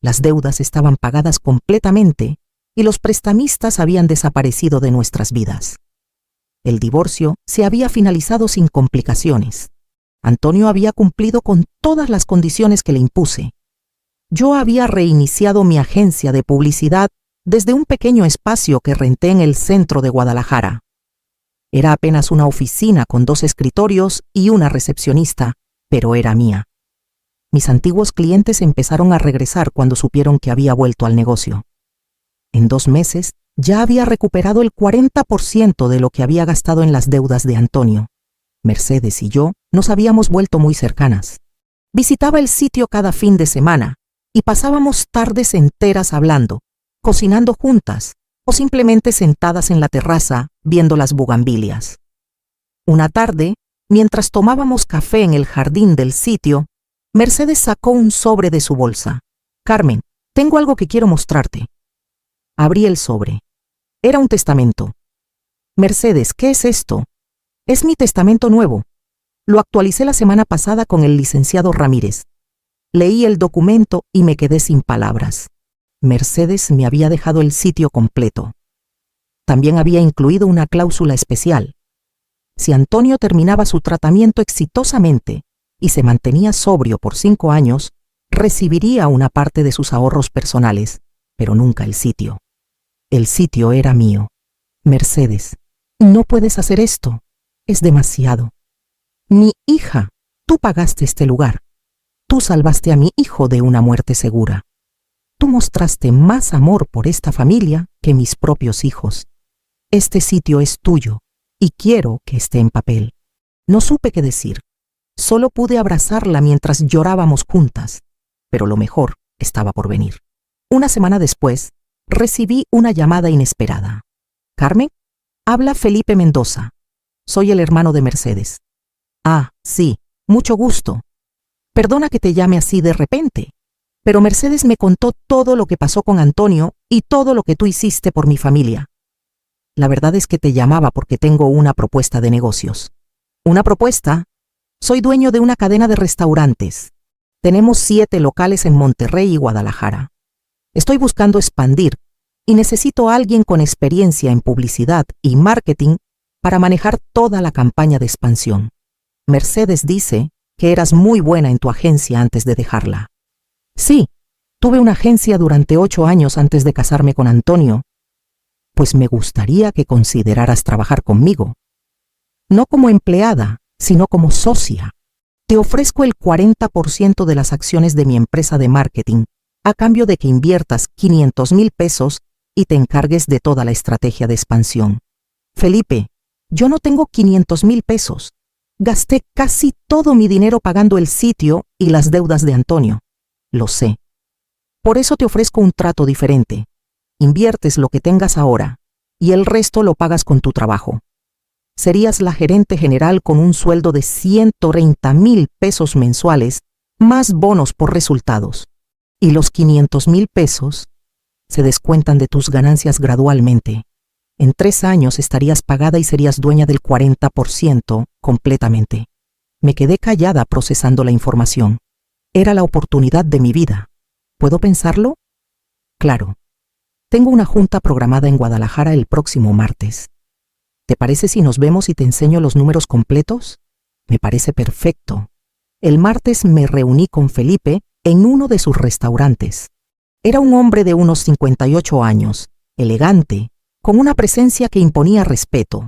Las deudas estaban pagadas completamente y los prestamistas habían desaparecido de nuestras vidas. El divorcio se había finalizado sin complicaciones. Antonio había cumplido con todas las condiciones que le impuse. Yo había reiniciado mi agencia de publicidad desde un pequeño espacio que renté en el centro de Guadalajara. Era apenas una oficina con 2 escritorios y una recepcionista, pero era mía. Mis antiguos clientes empezaron a regresar cuando supieron que había vuelto al negocio. En 2 meses ya había recuperado el 40% de lo que había gastado en las deudas de Antonio. Mercedes y yo nos habíamos vuelto muy cercanas. Visitaba el sitio cada fin de semana y pasábamos tardes enteras hablando, cocinando juntas o simplemente sentadas en la terraza viendo las bugambilias. Una tarde, mientras tomábamos café en el jardín del sitio, Mercedes sacó un sobre de su bolsa. «Carmen, tengo algo que quiero mostrarte». Abrí el sobre. Era un testamento. «Mercedes, ¿qué es esto?» «Es mi testamento nuevo. Lo actualicé la semana pasada con el licenciado Ramírez». Leí el documento y me quedé sin palabras. Mercedes me había dejado el sitio completo. También había incluido una cláusula especial. Si Antonio terminaba su tratamiento exitosamente y se mantenía sobrio por 5 años, recibiría una parte de sus ahorros personales, pero nunca el sitio. El sitio era mío. «Mercedes, no puedes hacer esto. Es demasiado. Mi hija, tú pagaste este lugar. Tú salvaste a mi hijo de una muerte segura. Tú mostraste más amor por esta familia que mis propios hijos. Este sitio es tuyo y quiero que esté en papel». No supe qué decir. Solo pude abrazarla mientras llorábamos juntas, pero lo mejor estaba por venir. Una semana después, recibí una llamada inesperada. «Carmen, habla Felipe Mendoza. Soy el hermano de Mercedes». «Ah, sí, mucho gusto. Perdona que te llame así de repente, pero Mercedes me contó todo lo que pasó con Antonio y todo lo que tú hiciste por mi familia. La verdad es que te llamaba porque tengo una propuesta de negocios». «¿Una propuesta?» «Soy dueño de una cadena de restaurantes. Tenemos 7 locales en Monterrey y Guadalajara. Estoy buscando expandir y necesito a alguien con experiencia en publicidad y marketing para manejar toda la campaña de expansión. Mercedes dice que eras muy buena en tu agencia antes de dejarla». «Sí, tuve una agencia durante 8 años antes de casarme con Antonio. Pues me gustaría que consideraras trabajar conmigo. No como empleada, sino como socia. Te ofrezco el 40% de las acciones de mi empresa de marketing a cambio de que inviertas 500,000 pesos y te encargues de toda la estrategia de expansión». «Felipe, yo no tengo 500,000 pesos. Gasté casi todo mi dinero pagando el sitio y las deudas de Antonio». «Lo sé. Por eso te ofrezco un trato diferente. Inviertes lo que tengas ahora y el resto lo pagas con tu trabajo. Serías la gerente general con un sueldo de 130,000 pesos mensuales, más bonos por resultados. Y los 500,000 pesos se descuentan de tus ganancias gradualmente. En 3 años estarías pagada y serías dueña del 40% completamente». Me quedé callada procesando la información. Era la oportunidad de mi vida. ¿Puedo pensarlo? «Claro. Tengo una junta programada en Guadalajara el próximo martes. ¿Te parece si nos vemos y te enseño los números completos?» «Me parece perfecto». El martes me reuní con Felipe en uno de sus restaurantes. Era un hombre de unos 58 años, elegante, con una presencia que imponía respeto.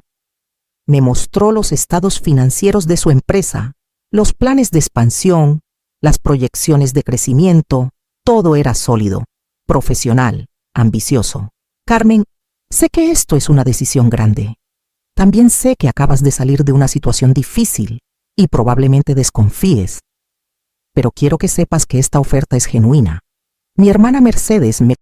Me mostró los estados financieros de su empresa, los planes de expansión, las proyecciones de crecimiento. Todo era sólido, profesional, ambicioso. «Carmen, sé que esto es una decisión grande. También sé que acabas de salir de una situación difícil y probablemente desconfíes. Pero quiero que sepas que esta oferta es genuina. Mi hermana Mercedes me